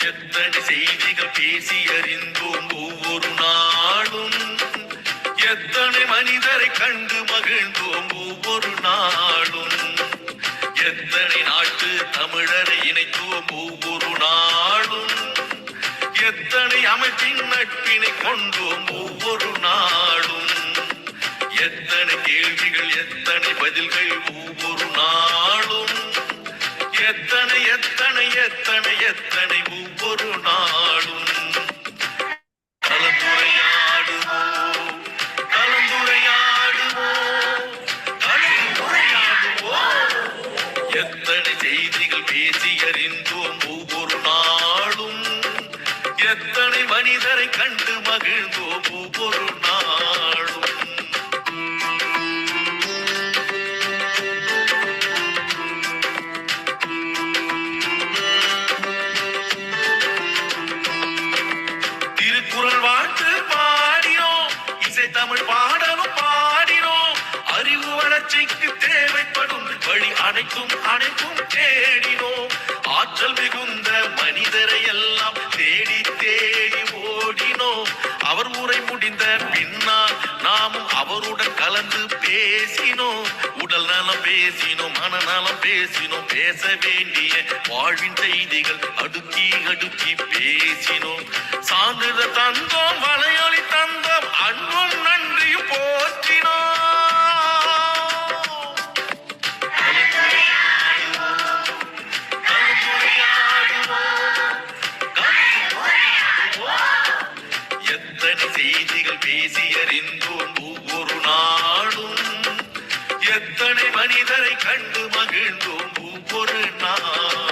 எத்தனை செய்திகள் பேசி அறிந்தோம் ஒவ்வொரு நாளும், எத்தனை மனிதரை கண்டு மகிழ்ந்தோம் ஒவ்வொரு நாளும், எத்தனை நாட்டு தமிழரை இணைத்தோம் ஒவ்வொரு நாளும், எத்தனை அமைப்பின் நட்பினை கொண்டோம் ஒவ்வொரு நாளும், எத்தனை கேள்விகள் எத்தனை பதில்கள் ஒவ்வொரு நாளும், எத்தனை எத்தனை எத்தனை எத்தனை ஒவ்வொரு நாளும். கலந்துரையாடுவோம் கலந்துரையாடுவோம் கலந்துரையாடுவோம், எத்தனை செய்திகள் பேசி அறிந்தோம் ஒவ்வொரு நாளும், எத்தனை மனிதரை கண்டு மகிழ்ந்தோம் ஒவ்வொரு நாளும். திருக்குறள் வாழ்த்து பாடினோம், இசை தமிழ் பாடலும் பாடினோம், அறிவு வளர்ச்சிக்கு தேவைப்படும் வழி அனைத்தும் அனைத்தும் தேடினோம், ஆற்றல் மிகுந்த மனிதரை எல்லாம் தேடி தேடி ஓடினோம், அவர் உரை முடிந்த பின்னால் நாமும் அவருடன் கலந்து பேசினோம், உடல் நலம் பேசினோம் மனநலம் பேசினோம், பேச வேண்டிய வாழ்வின் செய்திகள் அடுக்கி அடுக்கி பேசினோம், சான்றிதழ் தந்தோம் வலையொலி தந்தோம் அன்பும் நன்றியும் போற்றினோம். எத்தனை செய்திகள் பேசி அறிந்தோம் ஒவ்வொரு நாளும், எத்தனை மனிதரை கண்டு மகிழ்ந்தோம் ஒவ்வொரு நாளும்.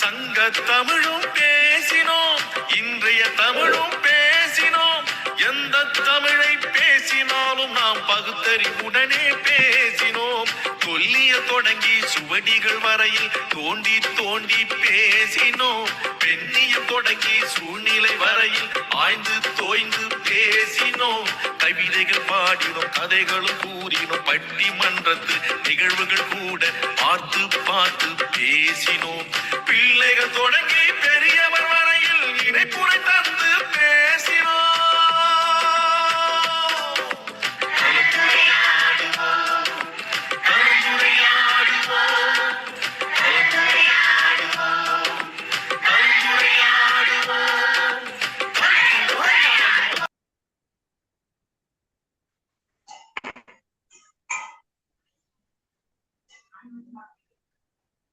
சங்க தமிழும் பேசினோம், இன்றைய தமிழும் பேசினோம், எந்த தமிழை பேசினாலும் நாம் பகுத்தறிவுடனே பேசினோம், தொல்லிய தொடங்கி சுவடிகள் வரையில் தோண்டி தோண்டி பேசினோம், பெண்ணியம் தொடங்கி சூழ்நிலை வரையில் ஆய்ந்து தோய்ந்து பேசினோம், கவிதைகள் பாடினோம் கதைகளும் கூறினோம், பட்டிமன்றத்து நிகழ்வுகள் கூட பார்த்து பார்த்து பேசினோம், பிள்ளைகள் தொடங்கி பெரியவர் வரையில் இணைப்புரை தந்து பேசினோம்.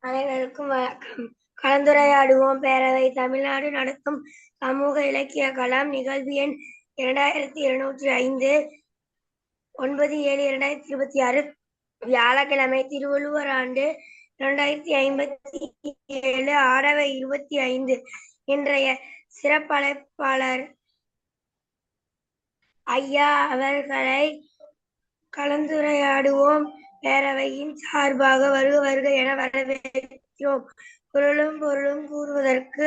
அனைவருக்கும் வணக்கம். கலந்துரையாடுவோம் பேரவை தமிழ்நாடு நடத்தும் சமூக இலக்கிய களம் நிகழ்வு எண் 2205 9/7/2026 வியாழக்கிழமை. திருவள்ளுவர் ஆண்டு 2057 ஆரவை 25. இன்றைய சிறப்பழைப்பாளர் ஐயா அவர்களை கலந்துரையாடுவோம் பேரவையின் சார்பாக வருக வருக என வரவேற்கிறோம். குரலும் பொருளும் கூறுவதற்கு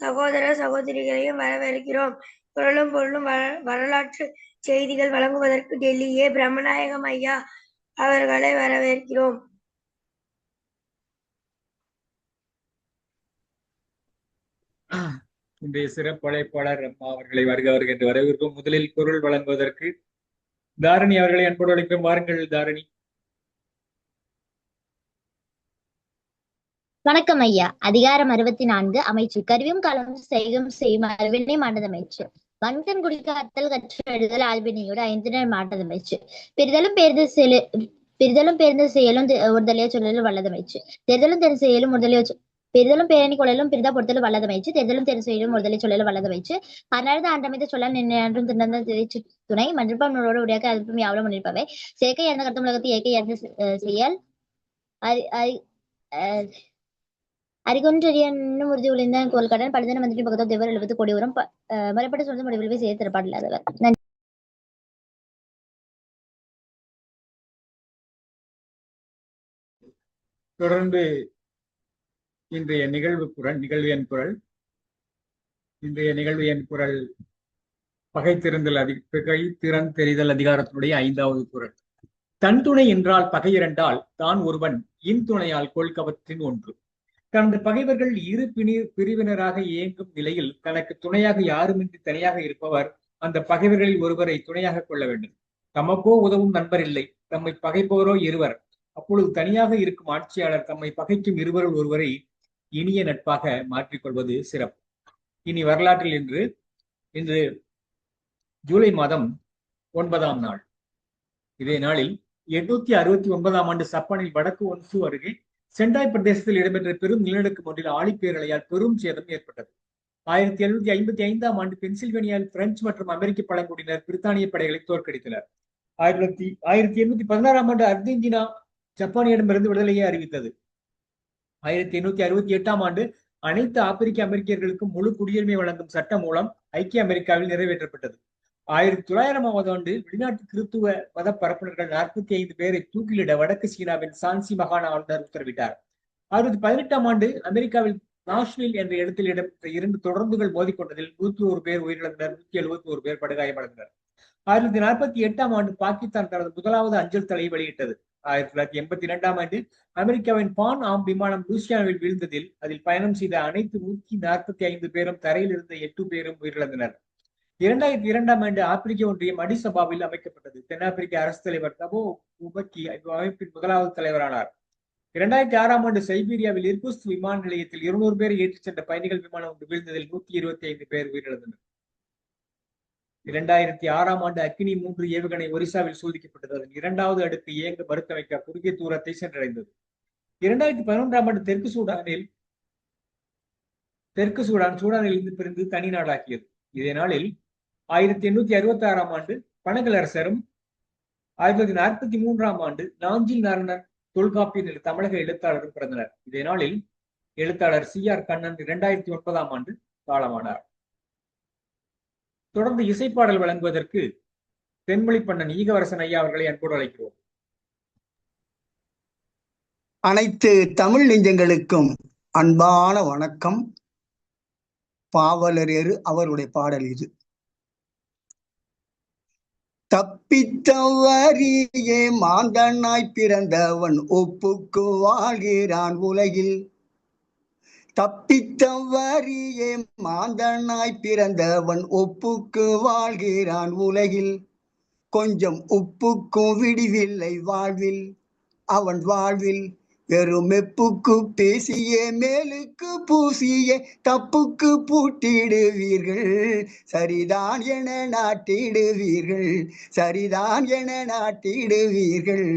சகோதர சகோதரிகளையும் வரவேற்கிறோம். குரலும் பொருளும் வரலாற்று செய்திகள் வழங்குவதற்கு டெல்லியே பிரம்மநாயகம் ஐயா அவர்களை வரவேற்கிறோம். இன்றைய சிறப்பழைப்பாளர் அம்மா அவர்களை வருக வருக என்று வரவேற்கும். முதலில் குரல் வழங்குவதற்கு தாரணி அவர்களை அன்போடு அழைக்கிறோம். வாருங்கள் தாரணி. வணக்கம் ஐயா. அதிகாரம் 64 அமைச்சு கருவியும் களம் செய்யும் செய்யும் அறிவினை மாண்டதமைச்சு வன்கண் குடிக்காத்தல் கற்று எழுதல் ஆல்பினியோடு 5 மாண்டதமைச்சு பெரிதலும் பேர்ந்து செயலும் ஒருதலைய சொல்லலும் வல்லதமைச்சு தேர்தலும் தெரு செயலும் பெரிதலும் பேரணி கொள்ளலும் பிரிதா பொறுத்தலும் வல்லதமைச்சு தேர்தலும் தெரு செயலும் ஒருதலை சொல்லலும் வல்லதமைச்சு அந்நேரத்து ஆண்டமைத்த சொல்லல் நின்றும் திறந்த துணை மன்றப்பம் நூலோடு உடையாக்க அதிர்ப்பும் யாவலும் முன்னிற்பவை சேர்க்கை இறந்த கருத்தும் உலகத்தை இயற்கை இறந்து செயல் அரிகொன்றறியன்னும் உறுதி உழைந்த கோல்கடன் பழுதன மந்திரி பக்கத்தோ தேவர் 70 கோடி உரம் மறைப்பட்ட சொந்த முடிவில் செய்ய திறப்பாடில்லாதவர். நன்றி. தொடர்ந்து இன்றைய நிகழ்வு எண் குரல் இன்றைய நிகழ்வு எண் குரல் பகை தெரிதல் அதிகாரத்தினுடைய 5வது குறள். தன் துணை என்றால் பகையிரண்டால் தான் ஒருவன் இன்துணையால் கொள்கவற்றின் ஒன்று. தனது பகைவர்கள் இரு பிரிவினராக இயங்கும் நிலையில் தனக்கு துணையாக யாருமின்றி தனியாக இருப்பவர் அந்த பகைவர்களில் ஒருவரை துணையாக கொள்ள வேண்டும். தமக்கோ உதவும் நண்பர் இல்லை, தம்மை பகைப்பவரோ இருவர். அப்பொழுது தனியாக இருக்கும் ஆட்சியாளர் தம்மை பகைக்கும் இருவருள் ஒருவரை இனிய நட்பாக மாற்றிக்கொள்வது சிறப்பு. இனி வரலாற்றில் இன்று ஜூலை மாதம் 9ஆம் நாள். இதே நாளில் 869ஆம் ஆண்டு சப்பானில் வடக்கு ஒன்சு அருகே செண்டாய் பிரதேசத்தில் இடம்பெற்ற பெரும் நிலநடுக்கம் ஒன்றில் ஆழிப்பேரலையால் பெரும் சேதம் ஏற்பட்டது. 1755ஆம் ஆண்டு பென்சில்வேனியாவில் பிரெஞ்சு மற்றும் அமெரிக்க பழங்குடியினர் பிரித்தானிய படைகளை தோற்கடித்தனர். 1816ஆம் ஆண்டு அர்ஜென்டினா ஜப்பானியரிடமிருந்து விடுதலையை அறிவித்தது. 1868ஆம் ஆண்டு அனைத்து ஆப்பிரிக்க அமெரிக்கர்களுக்கும் முழு குடியுரிமை வழங்கும் சட்டம் மூலம் ஐக்கிய அமெரிக்காவில் நிறைவேற்றப்பட்டது. 1900ஆம் ஆண்டு வெளிநாட்டு கிறித்துவ மத பரப்புநர்கள் 45 பேரை தூக்கிலிட வடக்கு சீனாவின் சான்சி மாகாண ஆளுநர் உத்தரவிட்டார். 1918ஆம் ஆண்டு அமெரிக்காவில் நாஷ்வில் என்ற இடத்தில் இடம்பெற்ற 2 தொடர்ந்துகள் மோதிக்கொண்டதில் 101 பேர் உயிரிழந்தனர், 171 பேர் படுகாயமடைந்தனர். 1948ஆம் ஆண்டு பாகிஸ்தான் தனது முதலாவது அஞ்சல் தலை வெளியிட்டது. 1982ஆம் ஆண்டு அமெரிக்காவின் பான் ஆம் விமானம் லூசியானாவில் வீழ்ந்ததில் அதில் பயணம் செய்த அனைத்து 145 பேரும் தரையில் இருந்த 8 பேரும் உயிரிழந்தனர். 2002ஆம் ஆண்டு ஆப்பிரிக்க ஒன்றியம் அடிஸ் அபாபாவில் அமைக்கப்பட்டது. தென்னாப்பிரிக்க அரசு தலைவர் தபோ உபக்கி அமைப்பின் முதலாவது தலைவரானார். 2006ஆம் ஆண்டு சைபீரியாவில் இர்குத்ஸ்க் விமான நிலையத்தில் 200 பேரை ஏற்றிச் சென்ற பயணிகள் விமானம் ஒன்று வீழ்ந்ததில் 125 பேர் உயிரிழந்தனர். 2006ஆம் ஆண்டு அக்னி 3 ஏவுகணை ஒரிசாவில் சோதிக்கப்பட்டது. அதன் 2வது அடுக்கு இயங்க மறுத்தமைக்க குறுகிய தூரத்தை சென்றடைந்தது. 2011ஆம் ஆண்டு தெற்கு சூடானில் இருந்து பிரிந்து தனி நாடாக்கியது. இதே நாளில் 1866ஆம் ஆண்டு பனகல் அரசரும் 1943ஆம் ஆண்டு நாஞ்சில் நாரணர் தொல்காப்பியர் தமிழக எழுத்தாளரும் பிறந்தனர். இதே நாளில் எழுத்தாளர் CR கண்ணன் 2009ஆம் ஆண்டு காலமானார். தொடர்ந்து இசைப்பாடல் வழங்குவதற்கு தென்மொழி பண்ணன் ஈகவரசன் ஐயா அவர்களை அன்போடு அழைக்கிறோம். அனைத்து தமிழ் நெஞ்சங்களுக்கும் அன்பான வணக்கம். பாவலரேறு அவருடைய பாடல் இது. தப்பித்தவரியே மாந்தனாய் பிறந்தவன் ஒப்புக்கு வாழ்கிறான் உலகில். தப்பித்தவரியே மாந்தனாய் பிறந்தவன் ஒப்புக்கு வாழ்கிறான் உலகில். கொஞ்சம் உப்புக்கும் விடிவில்லை வாழ்வில், அவன் வாழ்வில் வெறும் மெப்புக்கு பேசியே மேலுக்கு பூசியே தப்புக்கு பூட்டிடுவீர்கள். சரிதான் என நாட்டிடுவீர்கள், சரிதான் என நாட்டிடுவீர்கள்.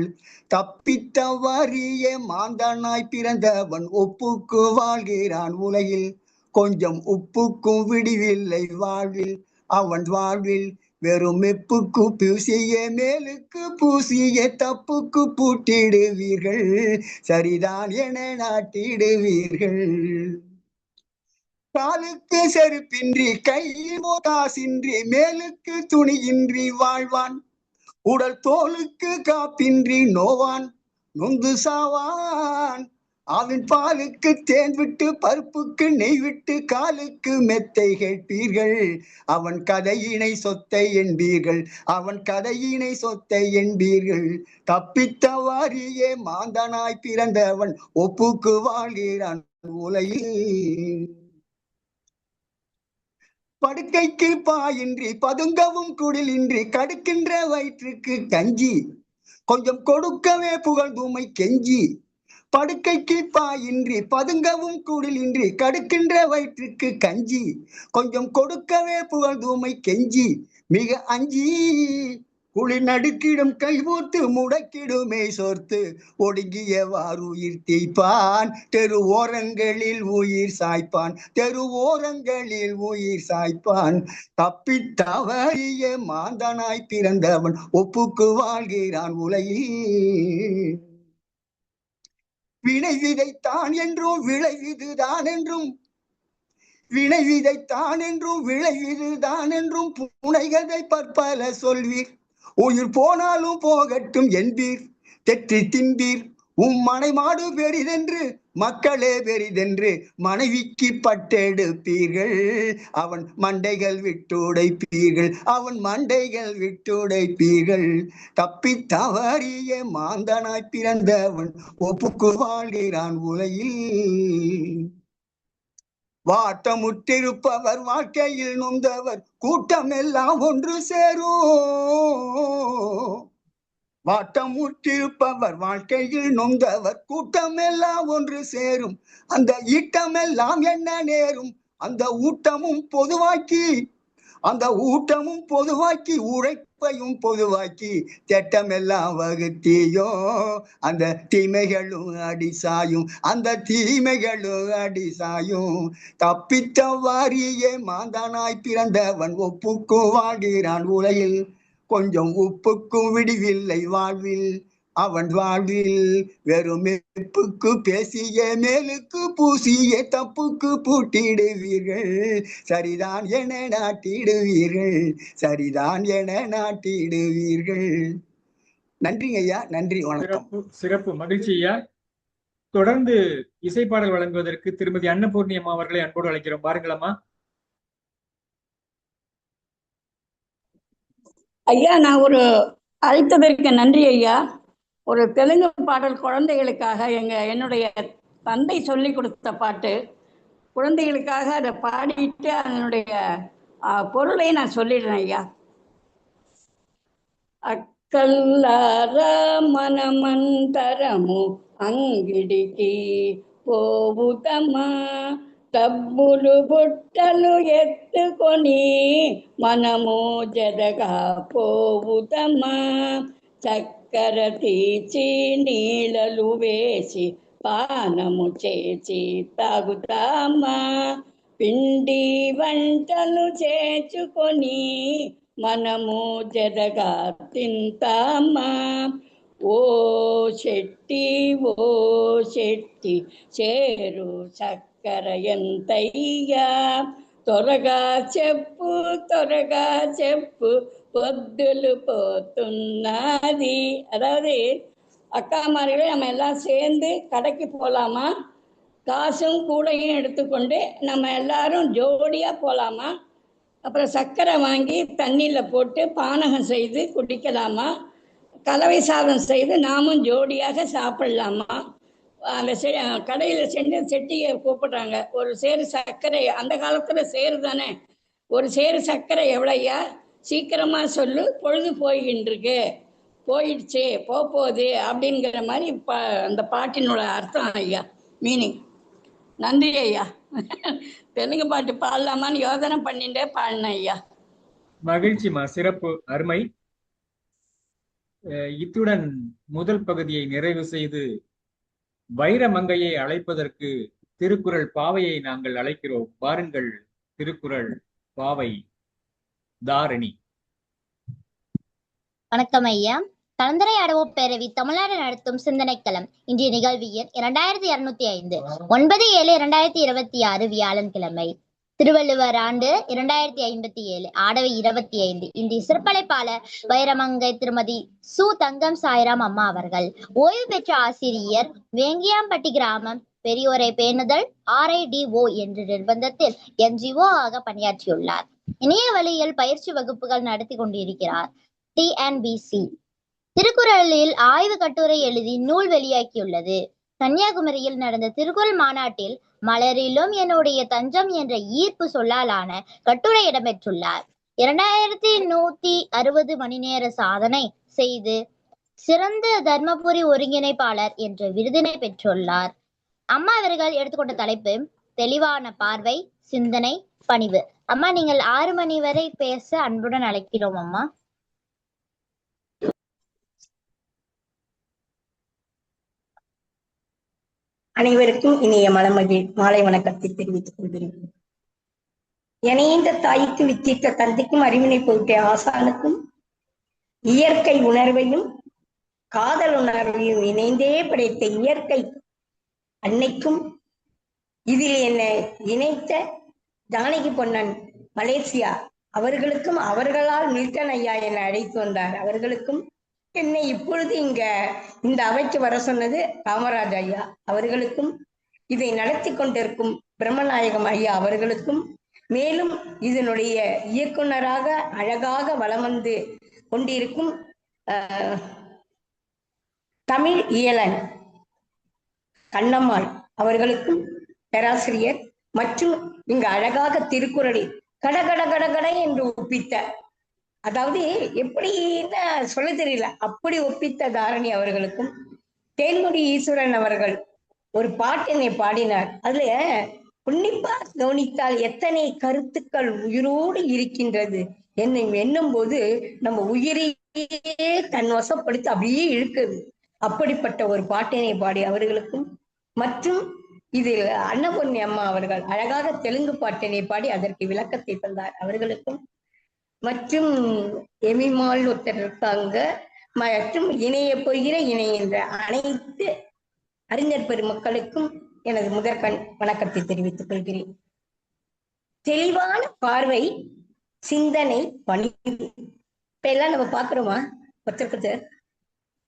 தப்பித்தவரியே மாந்தனாய் பிறந்தவன் ஒப்புக்கு வாழ்கிறான் உலகில். கொஞ்சம் உப்புக்கும் விடிவில்லை வாழ்வில், அவன் வாழ்வில் வெறும் மெப்புக்கு பூசிய மேலுக்கு பூசிய தப்புக்கு பூட்டிடுவீர்கள். சரிதான் என நாட்டிடுவீர்கள். காலுக்கு செருப்பின்றி கையில் காசின்றி மேலுக்கு துணியின்றி வாழ்வான். உடல் தோலுக்கு காப்பின்றி நோவான் நொந்து சாவான். அவன் பாலுக்கு தேன் விட்டு பருப்புக்கு நெய் விட்டு காலுக்கு மெத்தை கேட்பீர்கள். அவன் கதையினை சொத்தை என்பீர்கள், அவன் கதையினை சொத்தை என்பீர்கள். தப்பித்தவாரியே மாந்தனாய் பிறந்தவன் ஒப்புக்கு வாழ்கிறான் உலகில். படுக்கைக்கு பாயின்றி பதுங்கவும் குடிலின்றி கடுக்கின்ற வயிற்றுக்கு கஞ்சி கொஞ்சம் கொடுக்கவே புகழ்ந்தூமை கெஞ்சி. படுக்கைக்கு பாயின்றி பதுங்கவும் கூடிலின்றி கடுக்கின்ற வயிற்றுக்கு கஞ்சி கொஞ்சம் கொடுக்கவே புகழ்ந்தூமை கெஞ்சி. மிக அஞ்சி குளிர் நடுக்கிடும் கைபோத்து முடக்கிடுமே சோர்த்து ஒடுங்கியவாறு உயிர் தேய்ப்பான். தெரு ஓரங்களில் உயிர் சாய்ப்பான், தெரு ஓரங்களில் உயிர் சாய்ப்பான். தப்பித்தவறிய மாந்தனாய் பிறந்தவன் ஒப்புக்கு வாழ்கிறான் உலகில். வினை விதைத்தான் என்றும் விளைவிதுதான் என்றும், வினை விதைத்தான் என்றும் விளைவிதுதான் என்றும் புனைகதை பற்பல சொல்வீர். உயிர் போனாலும் போகட்டும் என்பீர், தெற்றி தின்பீர் மனை மாடு பெரிதென்று மக்களே பெரிதென்று மனைவிக்கு பட்டெடுப்பீர்கள், அவன் மண்டைகள் விட்டுடைப்பீர்கள், அவன் மண்டைகள் விட்டுடைப்பீர்கள். தப்பி தவறிய மாந்தனாய் பிறந்தவன் ஒப்புக்கு வாழ்கிறான் உலகில். வாட்டமுற்றிருப்பவர் வாழ்க்கையில் நொந்தவர் கூட்டம் எல்லாம் ஒன்று சேரும். வாட்டமுற்றிருப்பவர் வாழ்க்கையில் நொந்தவர் கூட்டம் எல்லாம் ஒன்று சேரும். அந்த ஈட்டமெல்லாம் என்ன நேரும், அந்த ஊட்டமும் பொதுவாக்கி உழைப்பையும் பொதுவாக்கி திட்டமெல்லாம் வகுத்தியோ, அந்த தீமைகளும் அடிசாயும். தப்பித்த வாரியே மாந்தானாய் பிறந்தவன் ஒப்புக்கு வாழ்கிறான் உலகில். கொஞ்சம் உப்புக்கும் விடிவில்லை வாழ்வில், அவன் வாழ்வில் வெறும் மெப்புக்கு பேசிய மேலுக்கு பூசிய தப்புக்கு பூட்டிடுவீர்கள், சரிதான் என நாட்டிடுவீர்கள். நன்றிங்க ஐயா, நன்றி, வணக்கம். சிறப்பு, மகிழ்ச்சி ஐயா. தொடர்ந்து இசைப்பாடல் வழங்குவதற்கு திருமதி அன்னபூர்ணி அம்மா அவர்களை அன்போடு அழைக்கிறோம். பாருங்களம்மா. ஐயா, நான் ஒரு அழைத்ததற்கு நன்றி ஐயா. ஒரு தெலுங்கு பாடல் குழந்தைகளுக்காக என்னுடைய தந்தை சொல்லி கொடுத்த பாட்டு, குழந்தைகளுக்காக அதை பாடிட்டு அதனுடைய பொருளை நான் சொல்லிடுறேன் ஐயா. అక్కల్లార మనమంతరము అంగిడికి పోవుతమా, డబ్బులు బుట్టలు ఎత్తుకొని మనము జడగా పోవుతమా, చక్కెర తీర్చి నీళ్ళలు వేసి పానము చేసి తాగుతామా, పిండి వంటలు చేసుకొని మనము జడగా తింటామా. ఓ శెట్టి చేరు చక్కెర ఎంతయ్యా, త్వరగా చెప్పు పొద్దులు పోతున్నది. அதாவது அக்காமார்களே, நம்ம எல்லாம் சேர்ந்து கடைக்கு போகலாமா, காசும் கூடையும் எடுத்துக்கொண்டு நம்ம எல்லாரும் ஜோடியாக போகலாமா, அப்புறம் சர்க்கரை வாங்கி தண்ணியில் போட்டு பானகம் செய்து குடிக்கலாமா, கலவை சாதம் செய்து நாமும் ஜோடியாக சாப்பிடலாமா. அந்த கடையில் சென்று செட்டியை கூப்பிடுறாங்க, ஒரு சேரு சர்க்கரை, அந்த காலத்தில் சேரு தானே, ஒரு சேரு சர்க்கரை எவ்வளையா, சீக்கிரமாக சொல்லு, பொழுது போயிடுச்சு போகுது அப்படிங்கிற மாதிரி அந்த பாட்டினோட அர்த்தம் ஐயா, மீனிங். நன்றி ஐயா. தெலுங்கு பாட்டு பாடலாமான்னு யோசனை பண்ணிட்டே பாடினேன் ஐயா. மகிழ்ச்சிமா, சிறப்பு, அருமை. இத்துடன் முதல் பகுதியை நிறைவு செய்து வைரமங்கையை அழைப்பதற்கு திருக்குறள் பாவையை நாங்கள் அழைக்கிறோம். பாருங்கள், திருக்குறள் பாவை தாரணி. வணக்கம் ஐயா. கலந்துரையாடுவோம் பேரவை தமிழ்நாடு நடத்தும் சிந்தனைக்களம். இன்றைய நிகழ்வு எண் 2205, 9/7/2026, வியாழன்கிழமை. திருவள்ளுவர் ஆண்டு 2057, ஆடவை 25. இன்றைய சிறப்பழைப்பாளர் வைரமங்கை திருமதி சு. தங்கம் சாய்ராம் அம்மா அவர்கள். ஓய்வு பெற்ற ஆசிரியர், வேங்கியாம்பட்டி கிராமம். பெரியோரை பேணுதல் RIDO என்ற நிர்பந்தத்தில் NGO ஆக பணியாற்றியுள்ளார். இணைய வழியில் பயிற்சி வகுப்புகள் நடத்தி கொண்டிருக்கிறார். TNBC. திருக்குறளில் ஆய்வு கட்டுரை எழுதி நூல் வெளியாக்கியுள்ளது. கன்னியாகுமரியில் நடந்த திருக்குறள் மாநாட்டில் மலரிலும் என்னுடைய தஞ்சம் என்ற ஈர்ப்பு சொல்லாலான கட்டுரை இடம்பெற்றுள்ளார். 2160 மணி நேர சாதனை செய்து சிறந்த தர்மபுரி ஒருங்கிணைப்பாளர் என்ற விருதினை பெற்றுள்ளார். அம்மா அவர்கள் எடுத்துக்கொண்ட தலைப்பு தெளிவான பார்வை, சிந்தனை, பணிவு. அம்மா, நீங்கள் 6 மணி வரை பேச அன்புடன் அழைக்கிறோம் அம்மா. அனைவருக்கும் இனிய மாலை வணக்கத்தை தெரிவித்துக் கொள்கிறேன். இணைந்த தாய்க்கு வித்திட்ட தந்தைக்கும் அறிவினை போயிட்ட ஆசானுக்கும் இயற்கை உணர்வையும் காதல் உணர்வையும் இணைந்தே படைத்த இயற்கை அன்னைக்கும் இதில் என்னை இணைத்த ஜானகி பொன்னன் மலேசியா அவர்களுக்கும், அவர்களால் மில்டன் ஐயா என்னை அழைத்து வந்தார், அவர்களுக்கும் என்னை இப்பொழுது இந்த அவைக்கு வர சொன்னது காமராஜ் ஐயா அவர்களுக்கும், இதை நடத்தி கொண்டிருக்கும் பிரம்மநாயகம் ஐயா அவர்களுக்கும், மேலும் இதனுடைய இயக்குனராக அழகாக வலம் வந்து கொண்டிருக்கும் தமிழ் இயலன் கண்ணம்மாள் அவர்களுக்கும், பேராசிரியர் மற்றும் இங்கு அழகாக திருக்குறளில் கடகட கடகட என்று ஒப்பித்த, அதாவது எப்படின்னு சொல்ல தெரியல, அப்படி ஒப்பித்த தாரணி அவர்களுக்கும், தேன்முடி ஈஸ்வரன் அவர்கள் ஒரு பாட்டினை பாடினார். அதுல உன்னிப்பா கவனித்தால் எத்தனை கருத்துக்கள் உயிரோடு இருக்கின்றது என்னை எண்ணும் போது நம்ம உயிரையே தன் வசப்படுத்தி அப்படியே இழுக்குது. அப்படிப்பட்ட ஒரு பாட்டினை பாடி அவர்களுக்கும், மற்றும் இதில் அன்னபொன்னி அம்மா அவர்கள் அழகாக தெலுங்கு பாட்டினை பாடி அதற்கு விளக்கத்தை தந்தார் அவர்களுக்கும், மற்றும் எமிமால் ஒருத்தர் இருக்காங்க, மற்றும் இணைய போகிற இணைகின்ற அனைத்து அறிஞர் பெருமக்களுக்கும் எனது முதற்கண் வணக்கத்தை தெரிவித்துக் கொள்கிறேன். தெளிவான பார்வை, சிந்தனை, பணிவு, இப்ப எல்லாம் நம்ம பாக்குறோமா? ஒருத்தருக்கு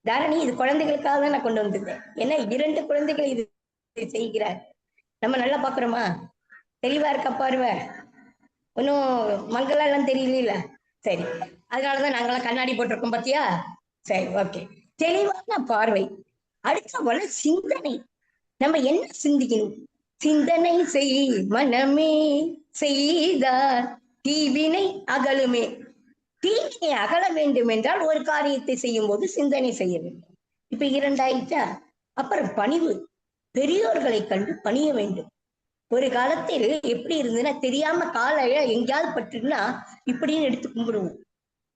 தாரணி இது குழந்தைகளுக்காக தான் நான் கொண்டு வந்திருந்தேன். ஏன்னா 2 குழந்தைகள் இது செய்கிறார். நம்ம நல்லா பாக்குறோமா? தெளிவா இருக்கா பார்வை? ஒன்னும் மங்களா எல்லாம் தெரியல. சரி, அதனாலதான் நாங்களாம் கண்ணாடி போட்டிருக்கோம் பாத்தியா? சரி, ஓகே. தெளிவான பார்வை. அடுத்த போல சிந்தனை. நம்ம என்ன சிந்திக்கணும்? சிந்தனை செய் மனமே செய்தார் தீவினை அகலுமே. தீவினை அகல வேண்டும் என்றால் ஒரு காரியத்தை செய்யும் போது சிந்தனை செய்ய வேண்டும். இப்ப 2 ஆயிட்டா. அப்புறம் பணிவு. பெரியோர்களை கண்டு பணிய வேண்டும். ஒரு காலத்தில் எப்படி இருந்ததுன்னா, தெரியாம காலை எங்கேயாவது பட்டுட்டுனா இப்படின்னு எடுத்து கும்பிடுவோம்.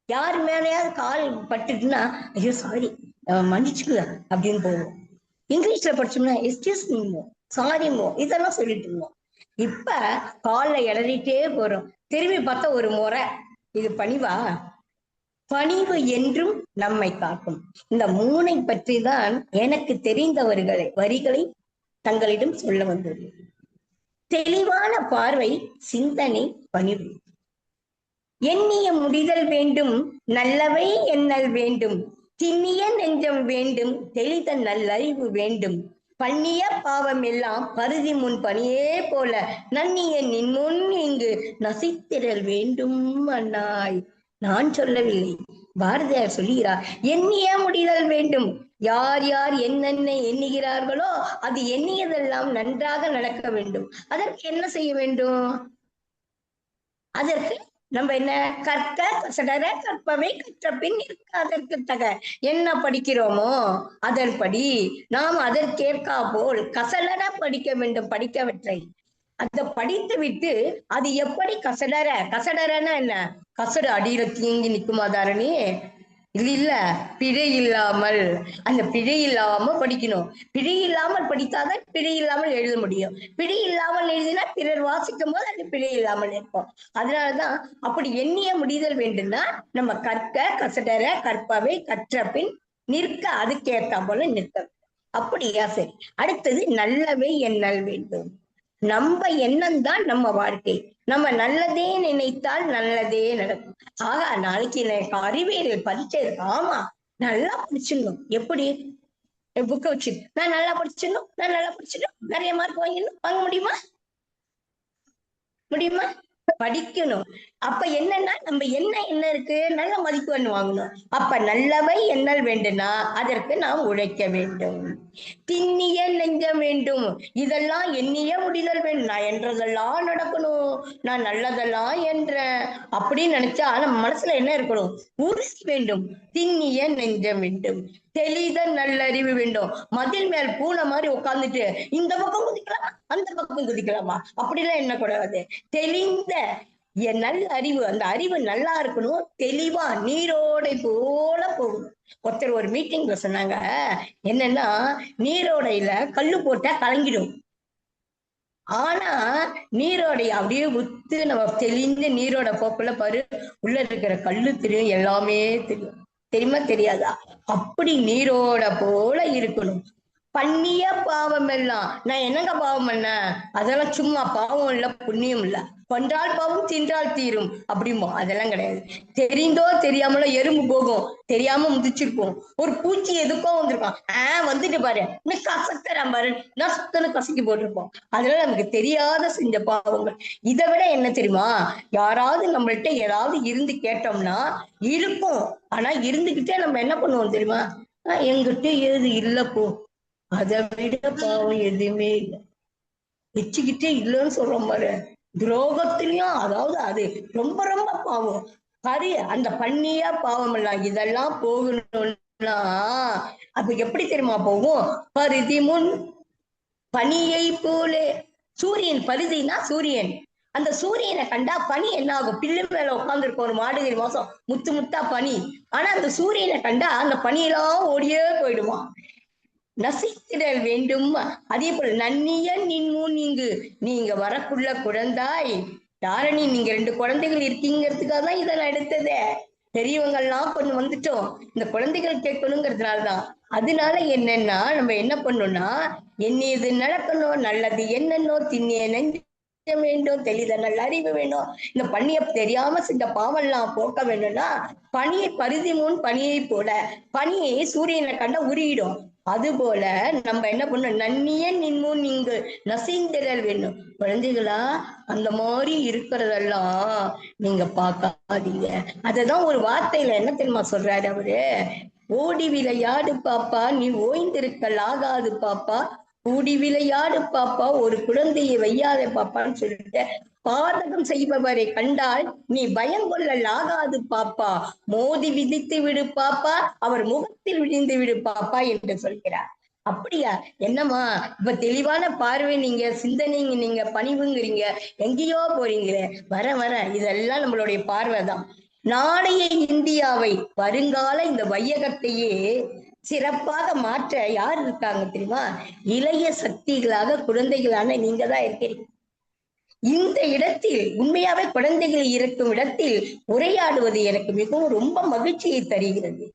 யார் மேலேயாவது கால் பட்டுட்டுனா ஐயோ சாரி மன்னிச்சுக்குங்க அப்படின்னு போவோம். இங்கிலீஷ்ல படிச்சோம்னா எக்ஸ்கியூஸ் மீமோ, சாரிமோ, இதெல்லாம் சொல்லிட்டு இருந்தோம். இப்ப கால்ல இடறிட்டே போறோம். திரும்பி பார்த்தா ஒரு முறை. இது பணிவா? பணிவு என்றும் நம்மை காக்கும். இந்த 3ஐ பற்றி தான் எனக்கு தெரிந்தவர்களை வரிகளை தங்களிடம் சொல்ல வந்துள்ளேன். தெளிவான பார்வை, சிந்தனை, பணிவு. எண்ணிய முடிதல் வேண்டும், நல்லவை எண்ணல் வேண்டும், திண்ணிய நெஞ்சம் வேண்டும், தெளித நல்லறிவு வேண்டும், பண்ணிய பாவம் எல்லாம் பருதி முன் பணியே போல நன்னிய நின்முன் இங்கு நசித்திரல் வேண்டும் அண்ணாய். நான் சொல்லவில்லை, பாரதியார் சொல்லுகிறார். எண்ணிய முடிதல் வேண்டும். யார் யார் என்னென்ன எண்ணுகிறார்களோ அது எண்ணியதெல்லாம் நன்றாக நடக்க வேண்டும். அதற்கு என்ன செய்ய வேண்டும்? அதற்கு நம்ம என்ன? கற்க கசடர கற்பவை கற்ற பின் இருக்க அதற்கு தக. என்ன படிக்கிறோமோ அதன்படி நாம் அதற்கேற்கா போல் கசடர படிக்க வேண்டும். படிக்கவற்றை அதை படித்து விட்டு அது எப்படி கசடர, கசடரன்னா என்ன? கசடு அடியில தீங்கி நிக்குமா தாரணி? இல்ல, பிழை இல்லாமல், அந்த பிழை இல்லாம படிக்கணும். பிழை இல்லாமல் படித்தாதான் பிழை இல்லாமல் எழுத முடியும். பிழை இல்லாமல் எழுதினா பிறர் வாசிக்கும் போது அது பிழை இல்லாமல் இருக்கும். அதனாலதான் அப்படி எண்ணிய முடிதல் வேண்டும்னா நம்ம கற்க கசடர கற்பவை கற்ற பின் நிற்க அதுக்கேற்ற போல நிற்க. அப்படியா? சரி. அடுத்தது நல்லவை எண்ணல் வேண்டும். நம்ம எண்ணம் தான் நம்ம வாழ்க்கை. நம்ம நல்லதே நினைத்தால் நல்லதே நடக்கும். ஆகா, நாளைக்கு எனக்கு அறிவியல் பரீட்சை இருக்கு. ஆமா, நல்லா படிச்சிடணும். எப்படி? புக்கை வச்சு நான் நல்லா படிச்சிடணும், நான் நல்லா படிச்சிடணும், நிறைய மார்க் வாங்க முடியுமா? முடியுமா? படிக்கணும். அப்ப என்னன்னா நம்ம என்ன இருக்கு? நல்ல மதிப்பெண் வாங்கணும். அப்ப நல்லவை எண்ணல் வேண்டும்னா அதற்கு நாம் உழைக்க வேண்டும். திண்ணிய நெஞ்சம் வேண்டும். இதெல்லாம் எண்ணிய முடிதல் வேண்டும். நான் என்றதெல்லாம் நடக்கணும், நான் நல்லதெல்லாம் என்ற அப்படின்னு நினைச்சா நம்ம மனசுல என்ன இருக்கணும்? உறுதி வேண்டும். திண்ணிய நெஞ்சம் வேண்டும். தெளித நல்லறிவு வேண்டும். மதில் மேல் பூனை மாதிரி உட்கார்ந்துட்டு இந்த பக்கம் குதிக்கலாமா அந்த பக்கம் குதிக்கலாமா அப்படிலாம் என்ன கூடாது. தெளிந்த நல்ல அறிவு, அந்த அறிவு நல்லா இருக்கணும். தெளிவா நீரோடை போல போகணும். ஒருத்தர் ஒரு மீட்டிங்ல சொன்னாங்க, என்னன்னா நீரோடையில கல்லு போட்டா கலங்கிடும். ஆனா நீரோடை அப்படியே உத்து நம்ம தெளிந்த நீரோட போக்குள்ள பாரு, உள்ள இருக்கிற கல்லு தெரியும், எல்லாமே தெரியும். தெரியுமா தெரியாதா? அப்படி நீரோட போல இருக்கணும். பண்ணிய பாவம் எல்லாம் நான் என்னங்க பாவம் பண்ண, அதெல்லாம் சும்மா பாவம் இல்ல புண்ணியம் இல்ல, கொன்றால் பாவம் தின்றால் தீரும் அப்படிமோ, அதெல்லாம் கிடையாது. தெரிந்தோ தெரியாமலோ எறும்பு போகும், தெரியாம முதிச்சிருப்போம். ஒரு பூச்சி எதுக்கோ வந்திருக்கான், வந்துட்டு பாரு இன்னும் கசக்கிறான் பாரு, நசுத்தனை கசக்கி போட்டிருப்போம். அதனால நமக்கு தெரியாத செஞ்ச பாவங்கள். இதை விட என்ன தெரியுமா, யாராவது நம்மள்ட்ட ஏதாவது இருந்து கேட்டோம்னா இருக்கும், ஆனா இருந்துகிட்டே நம்ம என்ன பண்ணுவோம் தெரியுமா, என்கிட்ட ஏது இல்ல போ, அதை விட பாவம் எதுவுமே இல்லை. வச்சுக்கிட்டே இல்லைன்னு சொல்றோம் பாரு, துரோகத்திலையும் அதாவது அது ரொம்ப ரொம்ப பாவம். அந்த பண்ணியா பாவம் எல்லாம் இதெல்லாம் போகணும்னா அப்ப எப்படி தெரியுமா போகும், பருதி முன் பனியை போலே. சூரியன், பருதினா சூரியன், அந்த சூரியனை கண்டா பனி என்ன ஆகும், பில்லு மேல உட்கார்ந்து இருக்கும் ஒரு மாடுகிரி மாசம் முத்து முத்தா பனி, ஆனா அந்த சூரியனை கண்டா அந்த பனியெல்லாம் ஓடியே போயிடுமா. நசித்திடல் வேண்டும். அதே போல நன்னிய நின்முன் இங்கு, நீங்க வரக்குள்ள குழந்தாய் தாரணி, நீங்க 2 குழந்தைகள் இருக்கீங்கிறதுக்காக தான் இதை நான் எடுத்ததே. பெரியவங்க எல்லாம் கொஞ்சம் வந்துட்டோம், இந்த குழந்தைகள் கேட்கணுங்கிறதுனாலதான். அதனால என்னன்னா நம்ம என்ன பண்ணோம்னா, எண்ணியது நடக்கணும், நல்லது என்னன்னோ திண்ணிய நெஞ்ச வேண்டும், தெளித நல்ல அறிவு வேணும். இந்த பணியை தெரியாம செஞ்ச பாவெல்லாம் போக்க வேணும்னா பனியை பருதி முன் பனியை போல, பனியை சூரியனை கண்டா உருகிடும். அது போல நம்ம என்ன பண்ணோம், நன்னிய நின்முன் இங்கு நசிந்திரல் வேணும். குழந்தைகளா அந்த மாதிரி இருக்கிறதெல்லாம் நீங்க பார்க்காதீங்க. அததான் ஒரு வார்த்தையில என்ன தெரியுமா சொல்றாரு அவரு, ஓடி விளையாடு பாப்பா நீ ஓய்ந்திருக்கல் ஆகாது பாப்பா, கூடி விளையாடு பாப்பா ஒரு குழந்தையை வையாத பாப்பான்னு சொல்லிட்டு, பாதகம் செய்பவரை கண்டால் நீ பயங்கொள்ளல் ஆகாது பாப்பா, மோதி விதித்து விடு பாப்பா, அவர் முகத்தில் விழுந்து விடு பாப்பா என்று சொல்கிறார். அப்படியா, என்னம்மா இப்ப தெளிவான பார்வை, நீங்க சிந்தனைங்க, நீங்க பணிவுங்கிறீங்க, எங்கேயோ போறீங்களே. வர இதெல்லாம் நம்மளுடைய பார்வைதான். நாளைய இந்தியாவை, வருங்கால இந்த வையகத்தையே சிறப்பாக மாற்ற யார் இருக்காங்க தெரியுமா, இளைய சக்திகளாக குழந்தைகளான நீங்க தான் இருக்கிறீங்க. இந்த இடத்தில் உண்மையாவே குழந்தைகள் இருக்கும் இடத்தில் உரையாடுவது எனக்கு மிகவும் ரொம்ப மகிழ்ச்சியை தருகிறது.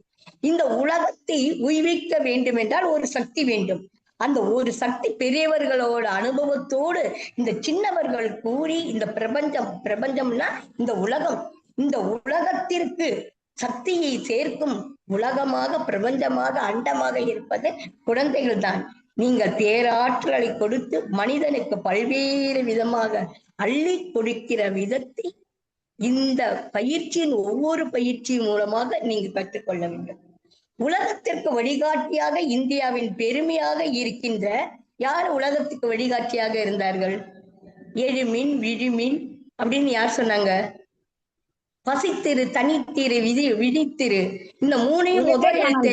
இந்த உலகத்தை உய்விக்க வேண்டும் என்றால் ஒரு சக்தி வேண்டும். அந்த ஒரு சக்தி பெரியவர்களோட அனுபவத்தோடு இந்த சின்னவர்கள் கூறி இந்த பிரபஞ்சம்னா இந்த உலகத்திற்கு சக்தியை சேர்க்கும் உலகமாக, பிரபஞ்சமாக, அண்டமாக இருப்பது குழந்தைகள் தான். நீங்கள் பேராற்றலை கொடுத்து மனிதனுக்கு பல்வேறு விதமாக அள்ளி கொடுக்கிற விதத்தை இந்த பயிற்சியின் ஒவ்வொரு பயிற்சி மூலமாக நீங்க கற்றுக்கொள்ள வேண்டும். உலகத்திற்கு வழிகாட்டியாக இந்தியாவின் பெருமையாக இருக்கின்ற யார் உலகத்துக்கு வழிகாட்டியாக இருந்தார்கள், எழுமின் விழுமின் அப்படின்னு யார் சொன்னாங்க, பசித்திரு, தனித்திரு, விழித்திரு, இந்த 3ஐயும் முதல் எழுத்து.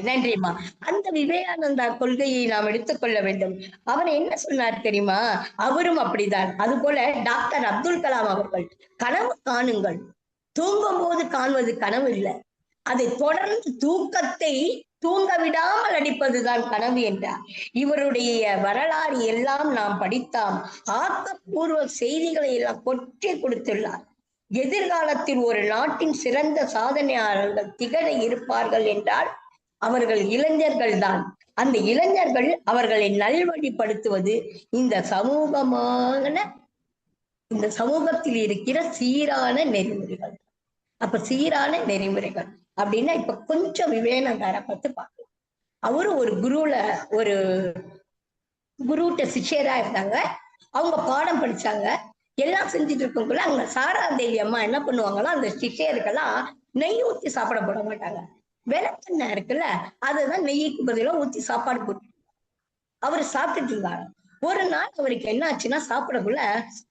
நன்றிம்மா. அந்த விவேகானந்தா கொள்கையை நாம் எடுத்துக்கொள்ள வேண்டும். அவர் என்ன சொன்னார் தெரியுமா, அவரும் அப்படிதான். அது போல டாக்டர் அப்துல் கலாம் அவர்கள், கனவு காணுங்கள், தூங்கும் போது காண்பது கனவு இல்லை, அதை தொடர்ந்து தூக்கத்தை தூங்க விடாமல் அடிப்பதுதான் கனவு என்றார். இவருடைய வரலாறு எல்லாம் நாம் படித்தால் ஆக்கப்பூர்வ செய்திகளை எல்லாம் கொட்டி கொடுத்துள்ளார். எதிர்காலத்தில் ஒரு நாட்டின் சிறந்த சாதனையாளர்கள் திகழ இருப்பார்கள் என்றால் அவர்கள் இளைஞர்கள் தான். அந்த இளைஞர்கள் அவர்களை நல்வழிப்படுத்துவது இந்த சமூகத்தில் இருக்கிற சீரான நெறிமுறைகள். அப்ப சீரான நெறிமுறைகள் அப்படின்னா இப்ப கொஞ்சம் விவேகானந்தாரை பத்தி பார்க்கலாம். அவரு ஒரு குருட்ட சிஷ்யரா இருந்தாங்க. அவங்க பாடம் படிச்சாங்க, எல்லாம் செஞ்சுட்டு இருக்கக்குள்ள அங்க சாராதேவி அம்மா என்ன பண்ணுவாங்கன்னா, அந்த சிஷ்யருக்கெல்லாம் நெய் ஊத்தி சாப்பிட போட மாட்டாங்க. விளக்கெண்ணெய் இருக்குல்ல, அதுதான் நெய்யுக்கு பதிலாக ஊத்தி சாப்பாடு போட்டு அவரு சாப்பிட்டுட்டு இருந்தாரு. ஒரு நாள் அவருக்கு என்ன ஆச்சுன்னா, சாப்பிடக்குள்ள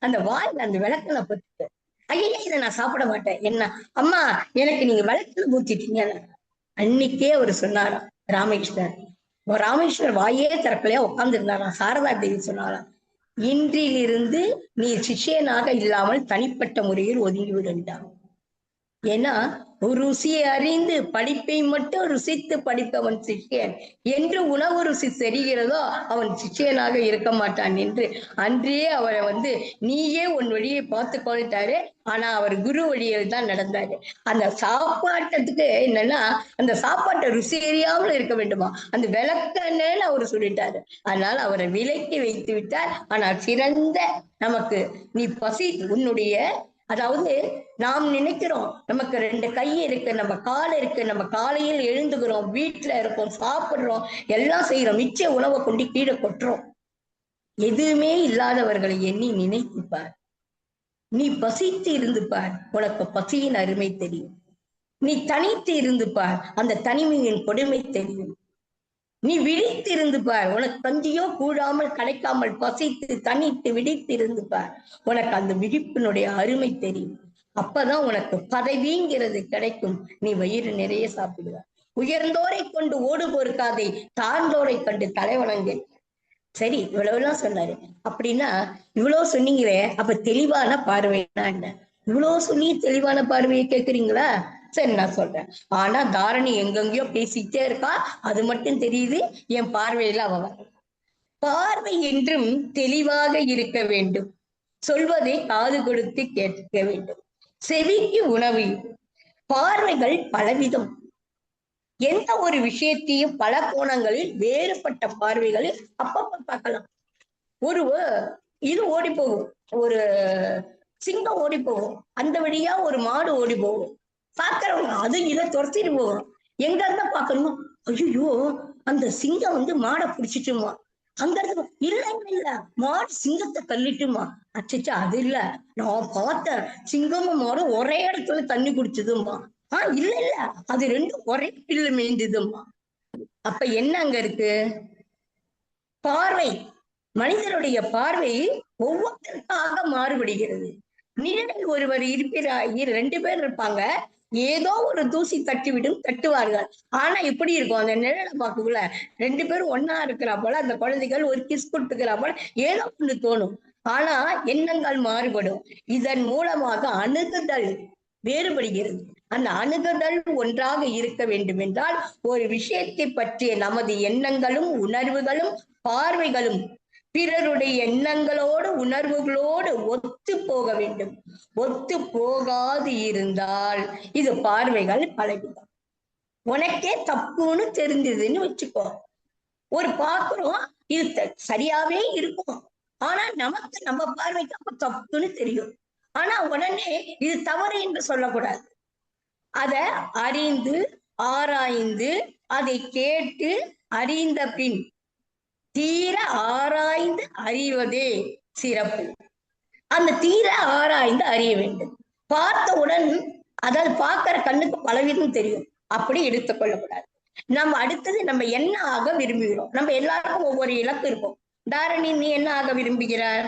அந்த வாயில அந்த விளக்கெண்ணெய் போட்டு, ஐயா இதை நான் சாப்பிட மாட்டேன், என்ன அம்மா எனக்கு நீங்க விளக்கெண்ணெய் ஊத்திட்டீங்க. அன்னைக்கே அவரு சொன்னாராம், ராமேஸ்வரர் வாயே திறக்கலையா உட்கார்ந்து இருந்தாராம். சாரதா தேவி சொன்னாராம், இன்றிலிருந்து நீ சிஷ்யனாக இல்லாமல் தனிப்பட்ட முறையில் ஒதுங்கி விடுண்டான். ஏன்னா ருசியை அறிந்து படிப்பை மட்டும் ருசித்து படிப்பவன் சிஷ்யன் என்று உணவு ருசி தெரிகிறதோ அவன் சிஷ்யனாக இருக்க மாட்டான் என்று அன்றே அவரை நீயே உன் வழியை பார்த்து கொள்ளிட்டாரு. ஆனா அவர் குரு வழியில் தான் நடந்தாரு. அந்த சாப்பாட்டத்துக்கு என்னன்னா அந்த சாப்பாட்டை ருசி அறியாமல் இருக்க வேண்டுமா, அந்த விளக்கன்னு அவர் சொல்லிட்டாரு. அதனால அவரை விலக்கி வைத்து விட்டார். ஆனால் சிறந்த நமக்கு நீ பசி உன்னுடைய, அதாவது நாம் நினைக்கிறோம் நமக்கு 2 கை இருக்கு, நம்ம கால் இருக்கு, நம்ம காலையில் எழுந்துக்கிறோம், வீட்டுல இருக்கோம், சாப்பிடுறோம், எல்லாம் செய்யறோம், மிச்ச உணவை கொண்டு கீழே கொட்டுறோம். எதுவுமே இல்லாதவர்களை எண்ணி நினைத்துப்பார். நீ பசித்து இருந்து பார், உனக்கு பசியின் அருமை தெரியும். நீ தனித்து இருந்து பார், அந்த தனிமையின் கொடுமை தெரியும். நீ விழித்து இருந்து பார், உனக்கு கஞ்சியோ கூழாமல் கிடைக்காமல் பசித்து தனித்து விழித்து இருந்து பார், உனக்கு அந்த விழிப்பினுடைய அருமை தெரியும். அப்பதான் உனக்கு பதவிங்கிறது கிடைக்கும். நீ வயிறு நிறைய சாப்பிடுவார். உயர்ந்தோரை கொண்டு ஓடு பொறுக்காதே, தாழ்ந்தோரை கண்டு தலைவணங்கு. சரி, இவ்வளவுலாம் சொன்னாரு. அப்படின்னா இவ்வளவு சொன்னீங்களே, அப்ப தெளிவான பார்வைன்னா என்ன? இவ்வளவு சொல்லி தெளிவான பார்வையை கேட்குறீங்களா? சரி, நான் சொல்றேன். ஆனா தாரணி எங்கெங்கயோ பேசிட்டே இருக்கா, அது மட்டும் தெரியுது, என் பார்வையில அவ வர. பார்வை என்றும் தெளிவாக இருக்க வேண்டும். சொல்வதை காது கொடுத்து கேட்க வேண்டும். செவிக்கு உணவு. பார்வைகள் பலவிதம். எந்த ஒரு விஷயத்தையும் பல கோணங்களில் வேறுபட்ட பார்வைகளில் அப்பப்ப பார்க்கலாம். இது ஓடி போகும், ஒரு சிங்கம் ஓடி போகும், அந்த வழியா ஒரு மாடு ஓடி போகும். பாக்குறவங்க அது இதை துரத்திட்டு போகும். எங்க இருந்தா பாக்கணுமோ, ஐயோ அந்த சிங்கம் மாடை பிடிச்சிட்டுமா, அங்க இருந்து இல்ல மாடு சிங்கத்தை தள்ளிட்டுமா, அச்சச்சா அது இல்ல, நான் பார்த்தேன் சிங்கமும் மாடும் ஒரே இடத்துல தண்ணி குடிச்சதுமா, இல்ல அது 2 ஒரே பில்லு மேய்ந்ததுமா. அப்ப என்ன அங்க இருக்கு? பார்வை. மனிதனுடைய பார்வை ஒவ்வொருத்தருக்காக மாறுபடுகிறது. நிழலில் ஒருவர் இருக்கிறார், 2 பேர் இருப்பாங்க, ஏதோ ஒரு தூசி தட்டிவிடும், தட்டுவார்கள். ஆனா எப்படி இருக்கும் அந்த நிழலை பார்க்கக்குள்ள 2 பேரும் ஒன்னா இருக்கிறா போல, அந்த குழந்தைகள் ஒரு கிஸ் கொடுத்துக்கிறா போல ஏதோ ஒண்ணு தோணும். ஆனா எண்ணங்கள் மாறுபடும். இதன் மூலமாக அணுகுதல் வேறுபடுகிறது. அந்த அணுகுதல் ஒன்றாக இருக்க வேண்டும் என்றால் ஒரு விஷயத்தை பற்றிய நமது எண்ணங்களும் உணர்வுகளும் பார்வைகளும் பிறருடைய எண்ணங்களோடு உணர்வுகளோடு ஒத்து போக வேண்டும். ஒத்து போகாது இருந்தால் இது பார்வைகள் பலவிதம். உனக்கே தப்புன்னு தெரிஞ்சதுன்னு வச்சுக்கோ, ஒரு பாக்குறோம் இது சரியாவே இருக்கும், ஆனா நமக்கு நம்ம பார்வைக்கு அப்ப தப்புன்னு தெரியும். ஆனா உடனே இது தவறு என்று சொல்லக்கூடாது. அத அறிந்து ஆராய்ந்து அதை கேட்டு அறிந்த பின் தீர ஆராய்ந்து அறிவதே சிறப்பு. அந்த தீர ஆராய்ந்து அறிய வேண்டும். பார்த்தவுடன் அதாவது பார்க்கிற கண்ணுக்கு பலவிதம் தெரியும், அப்படி எடுத்துக்கொள்ளக்கூடாது. நம்ம அடுத்தது நம்ம என்ன ஆக விரும்புகிறோம். நம்ம எல்லாருக்கும் ஒவ்வொரு இலக்கு இருக்கும். தாரணி, நீ என்ன ஆக விரும்புகிறார்?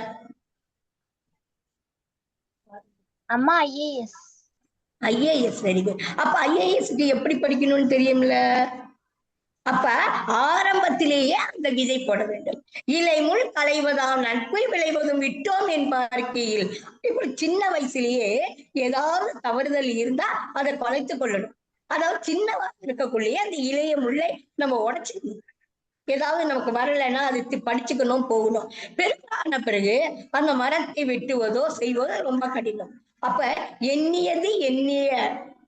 அம்மா ஐஏஎஸ். IAS, very good. அப்ப ஐஏஎஸ்க்கு எப்படி படிக்கணும்னு தெரியும்ல. அப்ப ஆரம்பத்திலேயே அந்த விதை போட வேண்டும். இலை முள் களைவதாம் நட்பை விளைவதும் விட்டோம் என் பார்க்கையில். இப்படி சின்ன வயசுலயே ஏதாவது தவறுதல் இருந்தா அதை குலைத்து கொள்ளணும். அதாவது சின்னவா இருக்கக்குள்ளேயே அந்த இலைய முள்ளை நம்ம உடைச்சிக்கணும். ஏதாவது நமக்கு வரலைன்னா அது படிச்சுக்கணும், போகணும். பெரும்பாலான பிறகு அந்த மரத்தை வெட்டுவதோ செய்வதோ ரொம்ப கடினம். அப்ப எண்ணியது எண்ணிய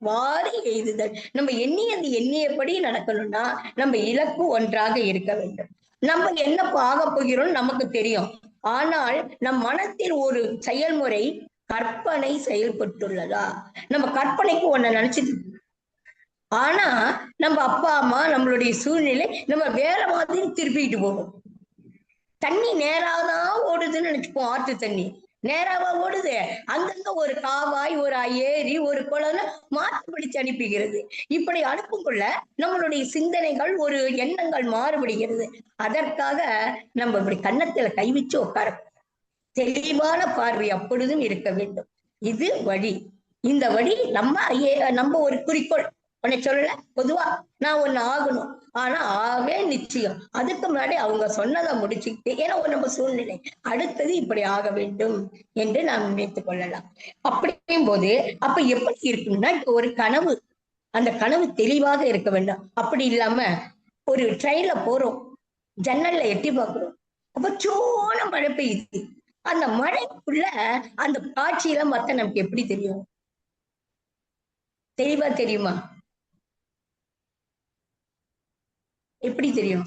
வாரி எய்துதல். நம்ம எண்ணியது எண்ணியபடி நடக்கணும்னா நம்ம இலக்கு ஒன்றாக இருக்க வேண்டும். நம்ம என்ன ஆக போகிறோம் நமக்கு தெரியும். ஆனால் நம் மனத்தில் ஒரு செயல்முறை கற்பனை செயல்பட்டுள்ளதா? நம்ம கற்பனைக்கு ஒன்ன நினைச்சிட்டு, ஆனா நம்ம அப்பா அம்மா நம்மளுடைய சூழ்நிலை நம்ம வேற மாதிரி திருப்பிட்டு போகும். தண்ணி நேராதான் ஓடுதுன்னு நினைச்சுப்போம். ஆற்று தண்ணி நேராவா ஓடுது, அங்கங்க ஒரு காவாய், ஒரு ஏரி, ஒரு குளம்னு மாற்றி பிடிச்சு அனுப்புகிறது. இப்படி அனுப்புக்குள்ள நம்மளுடைய சிந்தனைகள், ஒரு எண்ணங்கள் மாறுபடுகிறது. அதற்காக நம்ம இப்படி கன்னத்துல கை வச்சு உட்கார, தெளிவான பார்வை அப்பொழுதும் இருக்க வேண்டும். இது வழி. இந்த வழி நம்ம ஒரு குறிக்கோள். உன்னை சொல்லல, பொதுவா நான் ஒண்ணு ஆகணும், ஆனா ஆவே நிச்சயம். அதுக்கு முன்னாடி அவங்க சொன்னதை முடிச்சுக்கிட்டு, ஏன்னா நம்ம சூழ்நிலை அடுத்தது இப்படி ஆக வேண்டும் என்று நாம் நினைத்துக் கொள்ளலாம். அப்படியும் போது அப்ப எப்படி இருக்குன்னா, ஒரு கனவு, அந்த கனவு தெளிவாக இருக்க வேண்டும். அப்படி இல்லாம ஒரு ட்ரெயின்ல போறோம், ஜன்னல்ல எட்டி பார்க்கிறோம், அப்ப சோன மழை பெய்யுது. அந்த மழைக்குள்ள அந்த காட்சியெல்லாம் பார்த்தா நமக்கு எப்படி தெரியும்? தெளிவா தெரியுமா? எப்படி தெரியும்?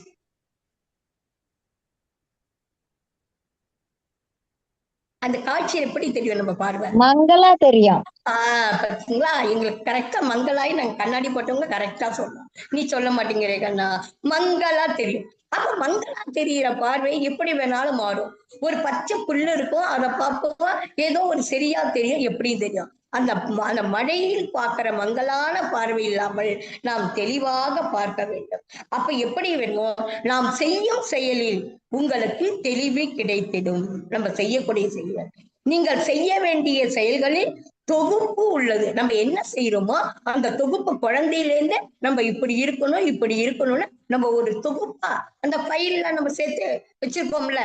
அந்த காட்சி எப்படி தெரியும் நம்ம பார்வை? மங்களா தெரியும். பாத்தீங்களா, எங்களுக்கு கரெக்டா மங்களாய் நாங்க கண்ணாடி போட்டவங்க கரெக்டா சொல்றோம். நீ சொல்ல மாட்டேங்கிறே கண்ணா, மங்களா தெரியும். அப்ப மங்களா தெரிகிற பார்வை எப்படி வேணாலும் மாறும். ஒரு பச்சை புல்லு இருக்கும், அதை பார்ப்போம், ஏதோ ஒரு சரியா தெரியும், எப்படி தெரியும்? அந்த அந்த மழையில் பார்க்கிற மங்களான பார்வை இல்லாமல் நாம் தெளிவாக பார்க்க வேண்டும். அப்ப எப்படி வேணும்? நாம் செய்யும் செயலில் உங்களுக்கு தெளிவு கிடைத்திடும். நம்ம செய்யக்கூடிய செயல்கள், நீங்கள் செய்ய வேண்டிய செயல்களில் தொகுப்பு உள்ளது. நம்ம என்ன செய்யறோமோ அந்த தொகுப்பு குழந்தையிலேருந்து நம்ம இப்படி இருக்கணும் இப்படி இருக்கணும்னு நம்ம ஒரு தொகுப்பா அந்த ஃபைல்ல நம்ம சேர்த்து வச்சிருப்போம்ல,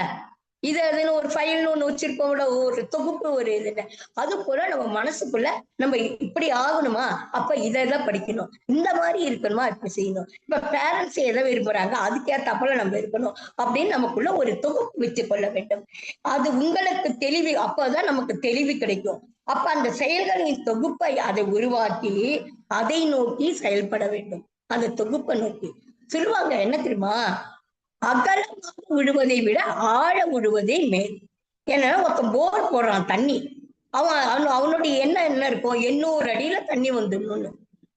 இது அதுன்னு ஒரு ஃபைல்னு ஒண்ணு வச்சிருப்போம்ல, ஒரு தொகுப்பு, ஒரு இது. அது போல நம்ம மனசுக்குள்ள நம்ம இப்படி ஆகணுமா, அப்ப இதான் படிக்கணும், இந்த மாதிரி இருக்கணுமா, இப்படி செய்யணும். இப்ப பேரண்ட்ஸ் எதை விரும்புறாங்க அதுக்கேத்தாப்புல நம்ம இருக்கணும் அப்படின்னு நமக்குள்ள ஒரு தொகுப்பு வச்சு கொள்ள வேண்டும். அது உங்களுக்கு தெளிவு, அப்பதான் நமக்கு தெளிவு கிடைக்கும். அப்ப அந்த செயல்களின் தொகுப்பை அதை உருவாக்கி அதை நோக்கி செயல்பட வேண்டும். அந்த தொகுப்பை நோக்கி சொல்லுவாங்க, என்ன தெரியுமா, அகலமாக விழுவதை விட ஆழ விழுவதே மேல். ஏன்னா ஒருத்தன் போர் போடுறான் தண்ணி, அவனுடைய என்ன இருக்கும், 800 அடியில தண்ணி வந்துடணும்னு.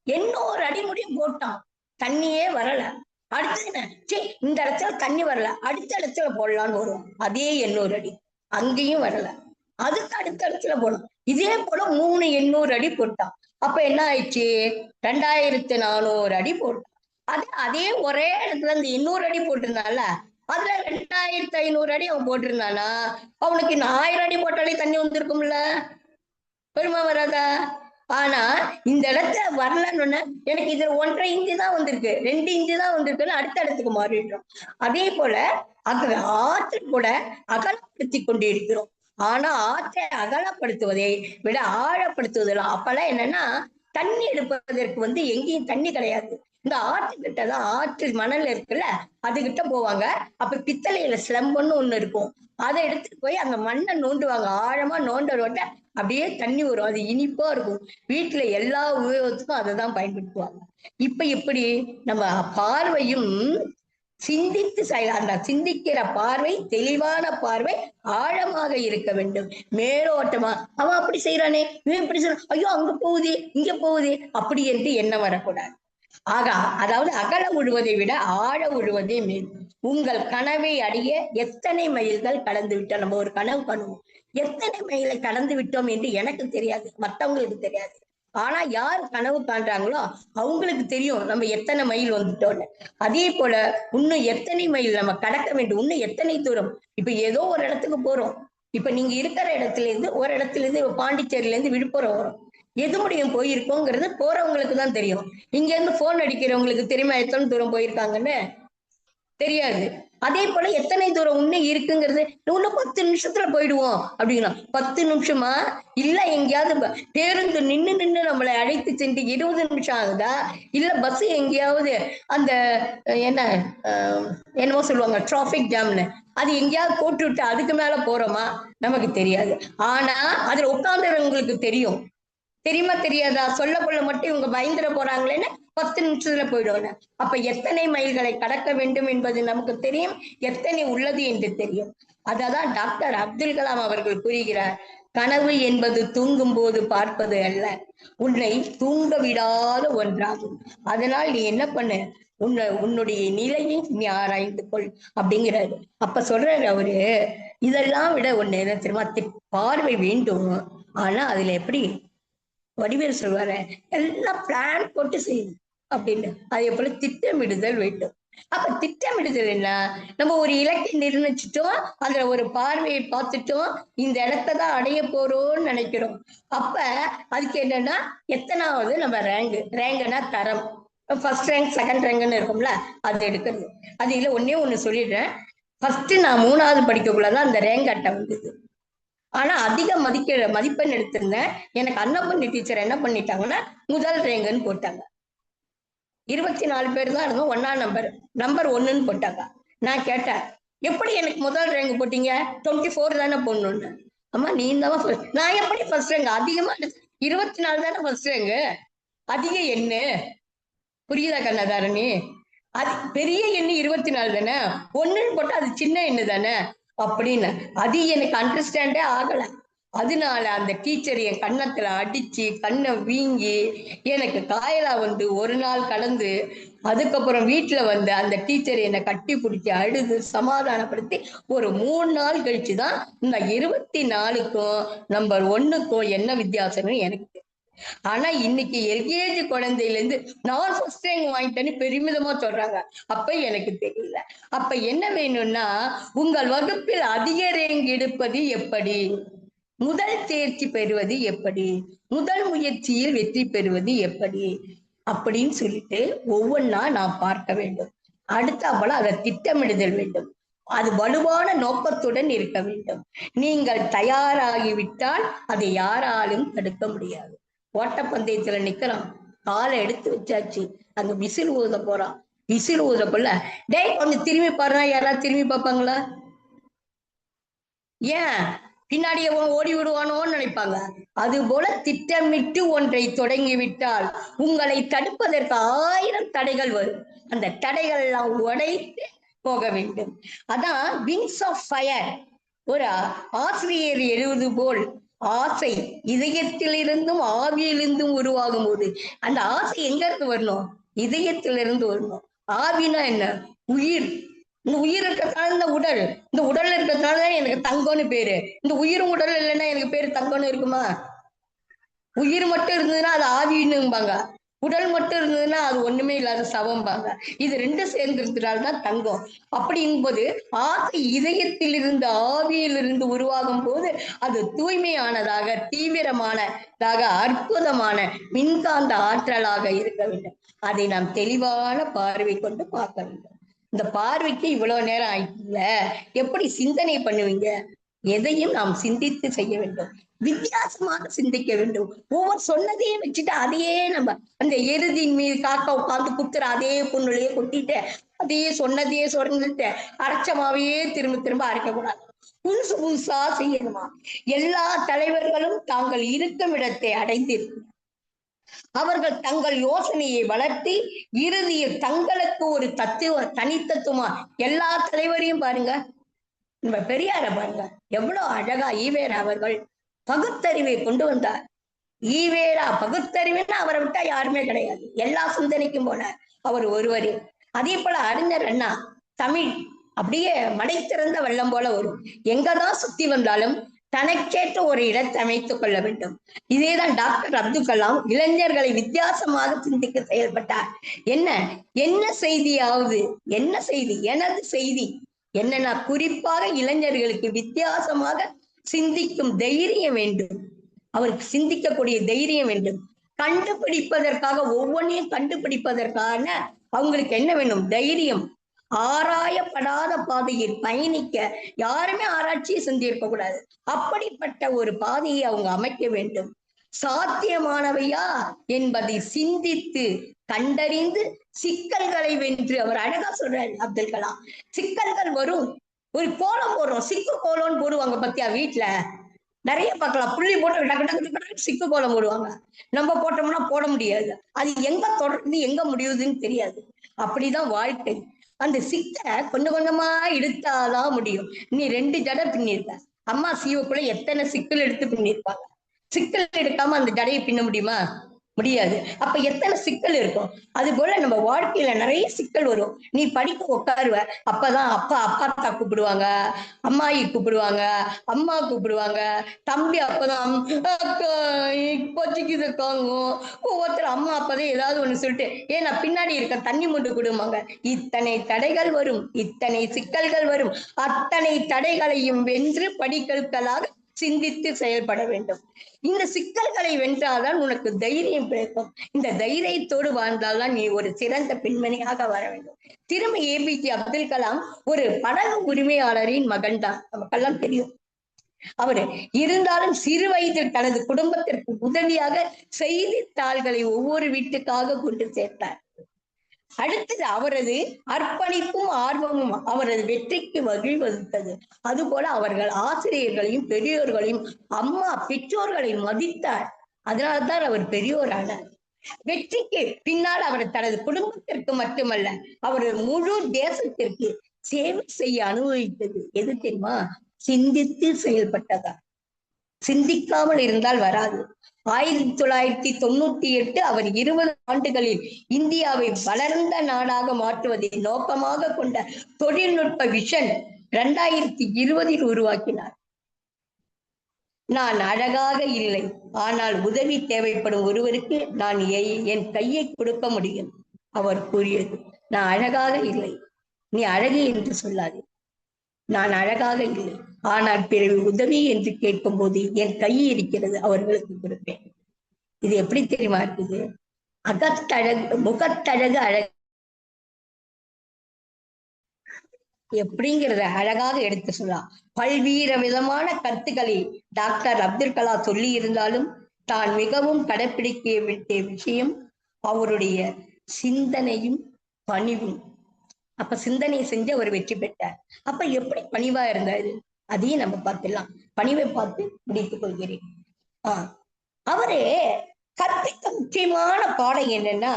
800 அடி முடியும் போட்டான், தண்ணியே வரல. அடுத்தது என்ன, சரி இந்த இடத்துல தண்ணி வரல, அடுத்த இடத்துல போடலான்னு வரும். அதே 800 அடி அங்கேயும் வரல, அதுக்கு அடுத்த இடத்துல போடும். இதே போல 800 அடி போட்டான். அப்ப என்ன ஆயிடுச்சு, 2400 அடி போட்டான். அதே ஒரே இடத்துல இந்த 800 அடி போட்டிருந்தால, அதுல 2500 அடி அவன் போட்டிருந்தானா, அவனுக்கு 1000 அடி போட்டாலே தண்ணி வந்திருக்கும்ல, பெருமை வராதா? ஆனா இந்த இடத்துல வரலன்னு எனக்கு இதுல 1.5 இன்ச்சு தான் வந்திருக்கு, 2 இன்ச்சு தான் வந்திருக்குன்னு அடுத்த இடத்துக்கு மாறிடுறோம். அதே போல ஆற்று கூட அகலப்படுத்தி கொண்டு இருக்கிறோம். ஆனா ஆற்றை அகலப்படுத்துவதை விட ஆழப்படுத்துவதெல்லாம், அப்பெல்லாம் என்னன்னா தண்ணி எடுப்பதற்கு எங்கேயும் தண்ணி கிடையாது. இந்த ஆற்றுக்கிட்டதான், ஆற்று மணல் இருக்குல்ல, அதுகிட்ட போவாங்க. அப்ப பித்தளையில சிலம்புன்னு ஒண்ணு இருக்கும், அதை எடுத்துட்டு போய் அந்த மண்ணை நோண்டுவாங்க. ஆழமா நோண்டரோட்ட அப்படியே தண்ணி வரும், அது இனிப்பா இருக்கும். வீட்டுல எல்லா உபயோகத்துக்கும் அதை தான் பயன்படுத்துவாங்க. இப்ப எப்படி நம்ம பார்வையும் சிந்தித்து அந்த சிந்திக்கிற பார்வை தெளிவான பார்வை ஆழமாக இருக்க வேண்டும். மேலோட்டமா அவன் அப்படி செய்யறானே, இவன் இப்படி செய்யறான், ஐயோ அங்க போகுது இங்க போகுது அப்படி என்று எண்ணம் வரக்கூடாது. அதாவது அகல விழுவதை விட ஆழ விழுவதே மேல். உங்கள் கனவை அடைய எத்தனை மைல்கள் கடந்து விட்டோம். நம்ம ஒரு கனவு பண்ணுவோம், எத்தனை மைலை கடந்து விட்டோம் என்று எனக்கு தெரியாது, மற்றவங்களுக்கு தெரியாது. ஆனா யார் கனவு காண்றாங்களோ அவங்களுக்கு தெரியும் நம்ம எத்தனை மைல் வந்துட்டோம்னு. அதே போல இன்னும் எத்தனை மைல் நம்ம கடக்க வேண்டும், இன்னும் எத்தனை தூரம். இப்ப ஏதோ ஒரு இடத்துக்கு போறோம், இப்ப நீங்க இருக்கிற இடத்துல இருந்து ஒரு இடத்துல இருந்து பாண்டிச்சேரியில இருந்து விழுப்புரம் வரும், எது முடியும் போயிருக்கோங்கிறது போறவங்களுக்கு தான் தெரியும். இங்க இருந்து போன் அடிக்கிறவங்களுக்கு தெரியுமா எத்தனை தூரம் போயிருக்காங்கன்னு? தெரியாது. அதே போல எத்தனை தூரம் இன்னும் இருக்குங்கிறது, இன்னும் 10 நிமிஷத்துல போயிடுவோம் அப்படின்னா, 10 நிமிஷமா இல்ல எங்கேயாவது பேருந்து நின்று நம்மளை அழைத்து சென்று 20 நிமிஷம் ஆகுதா, இல்ல பஸ் எங்கேயாவது அந்த என்னமோ சொல்லுவாங்க டிராபிக் ஜாம்னு, அது எங்கேயாவது போட்டு விட்டு அதுக்கு மேல போறோமா நமக்கு தெரியாது. ஆனா அதுல உட்கார்ந்தவங்களுக்கு தெரியும். தெரியுமா தெரியாதா? சொல்ல கொள்ள மட்டும் இவங்க பயந்துட போறாங்களேன்னு 10 நிமிஷத்துல போயிடுவாங்க. அப்ப எத்தனை மைல்களை கடக்க வேண்டும் என்பது நமக்கு தெரியும், எத்தனை உள்ளது என்று தெரியும். அததான் டாக்டர் அப்துல் கலாம் அவர்கள் கூறுகிறார், கனவு என்பது தூங்கும் போது பார்ப்பது அல்ல, உன்னை தூங்க விடாத ஒன்றாகும். அதனால் நீ என்ன பண்ணு, உன்னுடைய நிலையை நீ ஆராய்ந்து கொள் அப்படிங்கிறாரு. அப்ப சொல்றாரு அவரு, இதெல்லாம் விட ஒண்ணு என்ன தெரியுமா, பார்வை வேண்டும். ஆனா அதுல எப்படி வடிவேல் சொல்வாரு, எல்லாம் பிளான் போட்டு செய்யணும் அப்படின்னு. அதே போல திட்டமிடுதல் வேண்டும். அப்ப திட்டமிடுதல் என்ன? நம்ம ஒரு இலக்கை நிர்ணயிச்சுட்டோம், அதுல ஒரு பார்வையை பார்த்துட்டோம், இந்த இடத்தான் அடைய போறோம்னு நினைக்கிறோம். அப்ப அதுக்கு என்னன்னா எத்தனாவது நம்ம ரேங்குனா தரம், ஃபர்ஸ்ட் ரேங்க் செகண்ட் ரேங்க்னு இருக்கும்ல, அது எடுக்கிறது. அது இல்ல ஒன்னே ஒண்ணு சொல்லிடுறேன். ஃபர்ஸ்ட் நான் 3வது படிக்கக்குள்ளதான் அந்த ரேங்க் அட்டை வந்தது. ஆனா அதிக மதிப்பெண் எடுத்திருந்தேன். எனக்கு அன்னப்பண்ணி டீச்சர் என்ன பண்ணிட்டாங்கன்னா முதல் ரேங்குன்னு போட்டாங்க. 24 பேர் தான் இருந்தோம், 1ஆம் நம்பர் 1ன்னு போட்டாங்க. நான் கேட்டேன், எப்படி எனக்கு முதல் ரேங்க் போட்டீங்க? 24 தானே போடணும்னு. அம்மா நீ தான் நான் எப்படி ஃபர்ஸ்ட் ரேங்க்? அதிகமா 24 தானே ஃபர்ஸ்ட் ரேங்க், அதிக எண்ணு. புரியுதா கண்ணதாரணி? அது பெரிய எண்ணு 24 தானே, 1ன்னு போட்டா அது சின்ன எண்ணு தானே அப்படின்னு. அது எனக்கு அண்டர்ஸ்டாண்டே ஆகல. அதனால அந்த டீச்சர் என் கன்னத்துல அடிச்சு கண்ணை வீங்கி எனக்கு காயலா வந்து ஒரு நாள் கடந்து, அதுக்கப்புறம் வீட்டுல வந்து அந்த டீச்சர் என்னை கட்டி பிடிச்சி அழுது சமாதானப்படுத்தி ஒரு 3 நாள் கழிச்சுதான் இந்த 24க்கும் நம்பர் 1க்கும் என்ன வித்தியாசம்னு எனக்கு. ஆனா இன்னைக்கு எல்கேஜி குழந்தையில இருந்து நான் ஃபர்ஸ்ட் ரேங்க் வாங்கிட்டேன்னு பெருமிதமா சொல்றாங்க. அப்ப எனக்கு தெரியல. அப்ப என்ன வேணும்னா, உங்கள் வகுப்பில் அதிக ரேங்க் எடுப்பது எப்படி, முதல் தேர்ச்சி பெறுவது எப்படி, முதல் முயற்சியில் வெற்றி பெறுவது எப்படி அப்படின்னு சொல்லிட்டு ஒவ்வொன்னா நாம் பார்க்க வேண்டும். அடுத்தாப்புல அதை திட்டமிடுதல் வேண்டும். அது வலுவான நோக்கத்துடன் இருக்க வேண்டும். நீங்கள் தயாராகிவிட்டால் அதை யாராலும் தடுக்க முடியாது. ஓட்டப்பந்தயத்துல நிக்கிறான், காலை எடுத்து வச்சாச்சு, அங்க விசில் ஊத போறான். விசில் ஊதக்குள்ள டேய் கொஞ்சம் திரும்பி பாருனா யாராவது திரும்பி பார்ப்பாங்களா? ஏன் பின்னாடியே ஓடி விடுவானோன்னு நினைப்பாங்க. அது போல திட்டமிட்டு ஒன்றை தொடங்கிவிட்டால் உங்களை தடுப்பதற்கு 1000 தடைகள் வரும். அந்த தடைகள் எல்லாம் உடைத்து போக வேண்டும். அதான் விங்ஸ் ஆஃப் ஃபயர். ஒரு ஆசிரியர் எழுவது போல் ஆசை இதயத்திலிருந்தும் ஆவியிலிருந்தும் உருவாகும் போது அந்த ஆசை எங்க இருந்து வரணும்? இதயத்திலிருந்து வரணும். ஆவினா என்ன? உயிர். இந்த உயிர் இருக்கிறதுனால இந்த உடல், இந்த உடல் இருக்கிறதுனாலதான் எனக்கு தங்கம்னு பேரு. இந்த உயிரும் உடல் இல்லைன்னா எனக்கு பேரு தங்கம்னு இருக்குமா? உயிர் மட்டும் இருந்ததுன்னா அது ஆவின்னுபாங்க, உடல் மட்டும் இருந்ததுன்னா அது ஒண்ணுமே இல்லாத சவம்பாங்க. இது ரெண்டும் சேர்ந்திருந்தனால்தான் தங்கம். அப்படிங்கும்போது ஆசை இதயத்திலிருந்து ஆவியிலிருந்து உருவாகும் போது அது தூய்மையானதாக, தீவிரமானதாக, அற்புதமான மின்காந்த ஆற்றலாக இருக்க வேண்டும். அதை நாம் தெளிவான பார்வை கொண்டு பார்க்க வேண்டும். இந்த பார்வைக்கு இவ்வளவு நேரம் ஆயிட்டுல, எப்படி சிந்தனை பண்ணுவீங்க? எதையும் நாம் சிந்தித்து செய்ய வேண்டும். வித்தியாசமாக சிந்திக்க வேண்டும். ஒவ்வொரு சொன்னதையே வச்சுட்டு அதையே நம்ம அந்த எருதின் மீது காக்கா உட்கார்ந்து குத்துற அதே புண்ணுலையே கொட்டிட்டு அதையே சொன்னதையே சொன்னது அரைச்சமாவையே திரும்ப திரும்ப அரைக்கக்கூடாது. புதுசு புதுசா செய்யணுமா? எல்லா தலைவர்களும் தாங்கள் இருக்கும் இடத்தை அடைந்திருக்கும். அவர்கள் தங்கள் யோசனையை வளர்த்தி இறுதியில் தங்களுக்கு ஒரு தனித்தத்துவமா எல்லா தலைவரையும் பாருங்க. நம்ம பெரியார பாருங்க, எவ்வளவு அழகா ஈவேரா அவர்கள் பகுத்தறிவை கொண்டு வந்தார். ஈவேரா பகுத்தறிவுன்னா அவரை விட்டா யாருமே கிடையாது. எல்லா சிந்தனைக்கும் போனார் அவர் ஒருவரே. அதே போல அறிஞர் அண்ணா தமிழ் அப்படியே மடை திறந்த வெள்ளம் போல வரும். எங்கதான் சுத்தி வந்தாலும் தனக்கேற்ற ஒரு இடத்தை அமைத்துக் கொள்ள வேண்டும். இதேதான் டாக்டர் அப்துல் கலாம் இளைஞர்களை வித்தியாசமாக சிந்திக்க செயல்பட்டார். என்ன செய்தியாவது, என்ன செய்தி, எனது செய்தி என்னன்னா குறிப்பாக இளைஞர்களுக்கு வித்தியாசமாக சிந்திக்கும் தைரியம் வேண்டும். அவருக்கு சிந்திக்கக்கூடிய தைரியம் வேண்டும். கண்டுபிடிப்பதற்காக ஒவ்வொன்றையும் கண்டுபிடிப்பதற்கான அவங்களுக்கு என்ன வேணும்? தைரியம். ஆராயப்படாத பாதையில் பயணிக்க யாருமே ஆராய்ச்சியை செஞ்சிருக்க கூடாது. அப்படிப்பட்ட ஒரு பாதையை அவங்க அமைக்க வேண்டும். சாத்தியமானவையா என்பதை சிந்தித்து கண்டறிந்து சிக்கல்களை வென்று, அவர் அழகா சொல்றாரு அப்துல் கலாம். சிக்கல்கள் வரும். ஒரு கோலம் போடுறோம், சிக்கு கோலம்னு போடுவாங்க பத்தியா? வீட்டுல நிறைய பார்க்கலாம். புள்ளி போட்டு சிக்கு கோலம் போடுவாங்க. நம்ம போட்டோம்னா போட முடியாது. அது எங்க தொடர்ந்து எங்க முடியுதுன்னு தெரியாது. அப்படிதான் வாழ்க்கை. அந்த சிக்க கொஞ்சம் கொஞ்சமா இழுத்தாதான் முடியும். நீ 2 ஜடை பின்னிருக்க, அம்மா சீவக்குள்ள எத்தனை சிக்கல் எடுத்து பின்னிருப்பாங்க. சிக்கல் எடுக்காம அந்த ஜடையை பின்ன முடியுமா? முடியாது. அப்ப எத்தனை சிக்கல் இருக்கும். அது போல நம்ம வாழ்க்கையில நிறைய சிக்கல் வரும். நீ படிக்க உட்காருவ, அப்பதான் அப்பா அப்பாத்தா கூப்பிடுவாங்க, அம்மாயி கூப்பிடுவாங்க, அம்மா கூப்பிடுவாங்க, தம்பி அப்பதான் அக்கா இப்போதைக்கு காங்கும். ஒவ்வொருத்தர் அம்மா அப்பதான் ஏதாவது ஒண்ணு சொல்லிட்டு நான் பின்னாடி இருக்க தண்ணி மூண்டு கொடுமாங்க. இத்தனை தடைகள் வரும், இத்தனை சிக்கல்கள் வரும். அத்தனை தடைகளையும் வென்று படிக்கற்களாக சிந்தித்து செயல்பட வேண்டும். இந்த சிக்கல்களை வென்றால்தான் உனக்கு தைரியம் கிடைக்கும். இந்த தைரியத்தோடு வாழ்ந்தால்தான் நீ ஒரு சிறந்த பெண்மணியாக வர வேண்டும். திரும்ப ஏபிஜே அப்துல் கலாம் ஒரு படகு உரிமையாளரின் மகன் தான், நமக்கெல்லாம் தெரியும். அவரு இருந்தாலும் சிறு வயதில் தனது குடும்பத்திற்கு உதவியாக செய்தித்தாள்களை ஒவ்வொரு வீட்டுக்காக கொண்டு சேர்த்தார். அடுத்தது அவரது அர்ப்பணிப்பும் ஆர்வமும் அவரது வெற்றிக்கு வழிவகுத்தது. அதுபோல அவர்கள் ஆசிரியர்களையும் பெரியோர்களையும் அம்மா பெற்றோர்களை மதித்தார். அதனால்தான் அவர் பெரியோரானார். வெற்றிக்கு பின்னால் அவர் தனது குடும்பத்திற்கு மட்டுமல்ல, அவர் முழு தேசத்திற்கு சேவை செய்ய அனுபவித்தது எது தெரியுமா? சிந்தித்து செயல்பட்டதா. சிந்திக்காமல் இருந்தால் வராது. 1998 அவர் 20 ஆண்டுகளில் இந்தியாவை வளர்ந்த நாடாக மாற்றுவதை நோக்கமாக கொண்ட தொழில்நுட்ப விஷன் 2020 உருவாக்கினார். நான் அழகாக இல்லை, ஆனால் உதவி தேவைப்படும் ஒருவருக்கு நான் என் கையை கொடுக்க முடியும் அவர் கூறியது. நான் அழகாக இல்லை, நீ அழகு என்று சொல்லாது. நான் அழகாக இல்லை, ஆனால் பிறகு உதவி என்று கேட்கும் போது என் கை இருக்கிறது, அவர்களுக்கு கொடுப்பேன். இது எப்படி தெரியுமா இருக்குது? அகத்தழகு முகத்தழகு அழகு எப்படிங்கிறத அழகாக எடுத்து சொல்லலாம். பல்வேறு விதமான கருத்துக்களை டாக்டர் அப்துல் கலாம் சொல்லி இருந்தாலும் தான் மிகவும் கடைப்பிடிக்க வேண்டிய விஷயம் அவருடைய சிந்தனையும் பணிவும். அப்ப சிந்தனை செஞ்சு அவர் வெற்றி பெற்றார். அப்ப எப்படி பணிவா இருந்தாரு அதையும் நம்ம பார்த்துடலாம். பணிவை பார்த்து முடித்துக் கொள்கிறேன். அவரு கற்பித்த முக்கியமான பாடம் என்னன்னா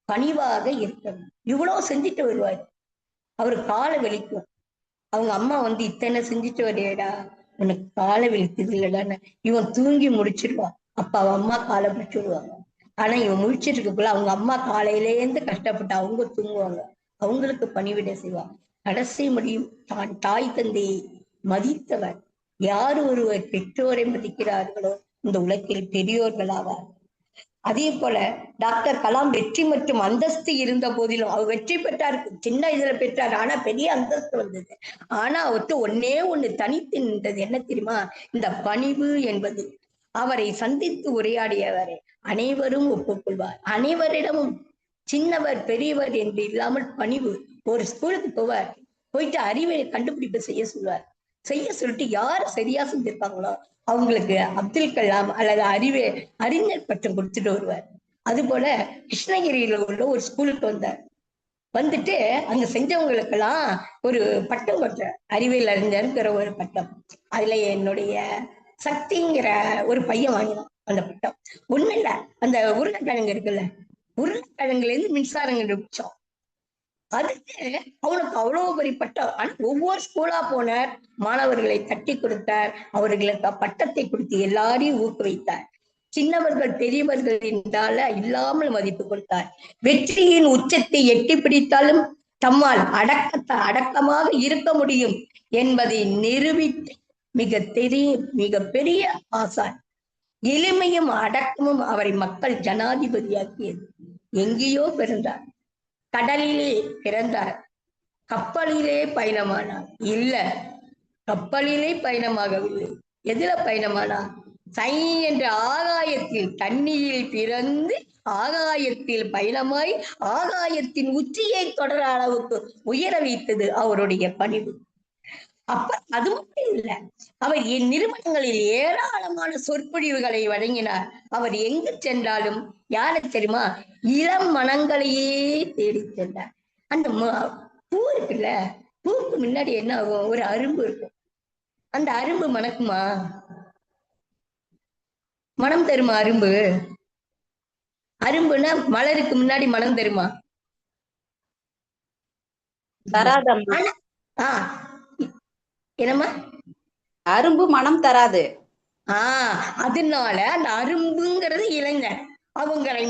பணிவாக இருக்கணும். இவ்வளவு செஞ்சுட்டு வருவாரு. அவரு காலை வலிக்கும். அவங்க அம்மா இத்தனை செஞ்சுட்டு வரையடா, உனக்கு காலை வலிக்குது இல்லடான்னு இவன் தூங்கி முடிச்சிருவான். அப்ப அவன் அம்மா காலை பிடிச்சு விடுவாங்க. ஆனா இவன் முடிச்சிட்டு இருக்கக்குள்ள அவங்க அம்மா காலையிலேருந்து கஷ்டப்பட்டு அவங்க தூங்குவாங்க. அவங்களுக்கு பணிவிட செய்வார். கடைசி முடியும் தான் தாய் தந்தையை மதித்தவர். யார் ஒருவர் பெற்றோரை மதிக்கிறார்களோ இந்த உலகில் பெரியோர்களாவார். அதே போல டாக்டர் கலாம் வெற்றி மற்றும் அந்தஸ்து இருந்த போதிலும் அவர் வெற்றி பெற்றார், சின்ன இதுல பெற்றார். ஆனா பெரிய அந்தஸ்து வந்தது. ஆனா அவருக்கு ஒண்ணு தனித்து நின்றது. என்ன தெரியுமா? இந்த பணிவு என்பது. அவரை சந்தித்து உரையாடியவரை அனைவரும் ஒப்புக்கொள்வார். அனைவரிடமும் சின்னவர் பெரியவர் என்று இல்லாமல் பணிவு. ஒரு ஸ்கூலுக்கு போவார், போயிட்டு அறிவை கண்டுபிடிப்பு செய்ய சொல்வார். செய்ய சொல்லிட்டு யார் சரியா செஞ்சிருக்காங்களோ அவங்களுக்கு அப்துல் கலாம் அல்லது அறிஞர் பட்டம் கொடுத்துட்டு வருவார். அது போல கிருஷ்ணகிரியில உள்ள ஒரு ஸ்கூலுக்கு வந்தார். வந்துட்டு அங்க செஞ்சவங்களுக்கெல்லாம் ஒரு பட்டம் கொடுத்த அறிவியல் அறிஞர்ங்கிற ஒரு பட்டம். அதுல என்னுடைய சக்திங்கிற ஒரு பையன் வாங்கினான் அந்த பட்டம். ஒண்ணு இல்ல, அந்த உருளைக்கிழங்கு இருக்குல்ல, உருளைக்கிழங்குல இருந்து மின்சாரம் கண்டுபிடிச்சோம். அதுக்கு அவனுக்கு அவ்வளவு பெரிய பட்டம். ஆனா ஒவ்வொரு ஸ்கூலா போனார், மாணவர்களை தட்டி கொடுத்தார், அவர்களுக்கு பட்டத்தை கொடுத்து எல்லாரையும் ஊக்குவித்தார். சின்னவர்கள் பெரியவர்கள் என்றால இல்லாமல் மதிப்பு கொடுத்தார். வெற்றியின் உச்சத்தை எட்டி பிடித்தாலும் தம்மால் அடக்கமாக இருக்க முடியும் என்பதை நிரூபித்து மிக பெரிய ஆசான். எளிமையும் அடக்கமும் அவரை மக்கள் ஜனாதிபதியாக்கியது. எங்கேயோ பிறந்தார், கடலிலே பிறந்தார், கப்பலிலே பயணமானார். இல்ல, கப்பலிலே பயணமாகவில்லை. எதுல பயணமானார்? சை என்ற ஆகாயத்தில் தண்ணீரில் பிறந்து ஆகாயத்தில் பயணமாய் ஆகாயத்தின் உச்சியை தொடர அளவுக்கு உயர வைத்தது அவருடைய பணிவு. அப்ப அது மட்டும் இல்ல, அவர் என் நிறுவனங்களில் ஏராளமான சொற்பொழிவுகளை வழங்கினார். அவர் எங்கு சென்றாலும் யாரை தெரியுமா? இளம் மனங்களையே தேடி சென்றார். அந்த பூ இருக்குல்ல, பூவுக்கு முன்னாடி என்ன ஆகும்? ஒரு அரும்பு இருக்கும். அந்த அரும்பு மணக்குமா? மனம் தருமா அரும்பு? அரும்புன்னா மலருக்கு முன்னாடி மனம் தருமா? தராதம்மா. என்னம்மா? அரும்பு மனம் தராது. அதனால அந்த அரும்புங்கிறது இளைஞர், அவங்களை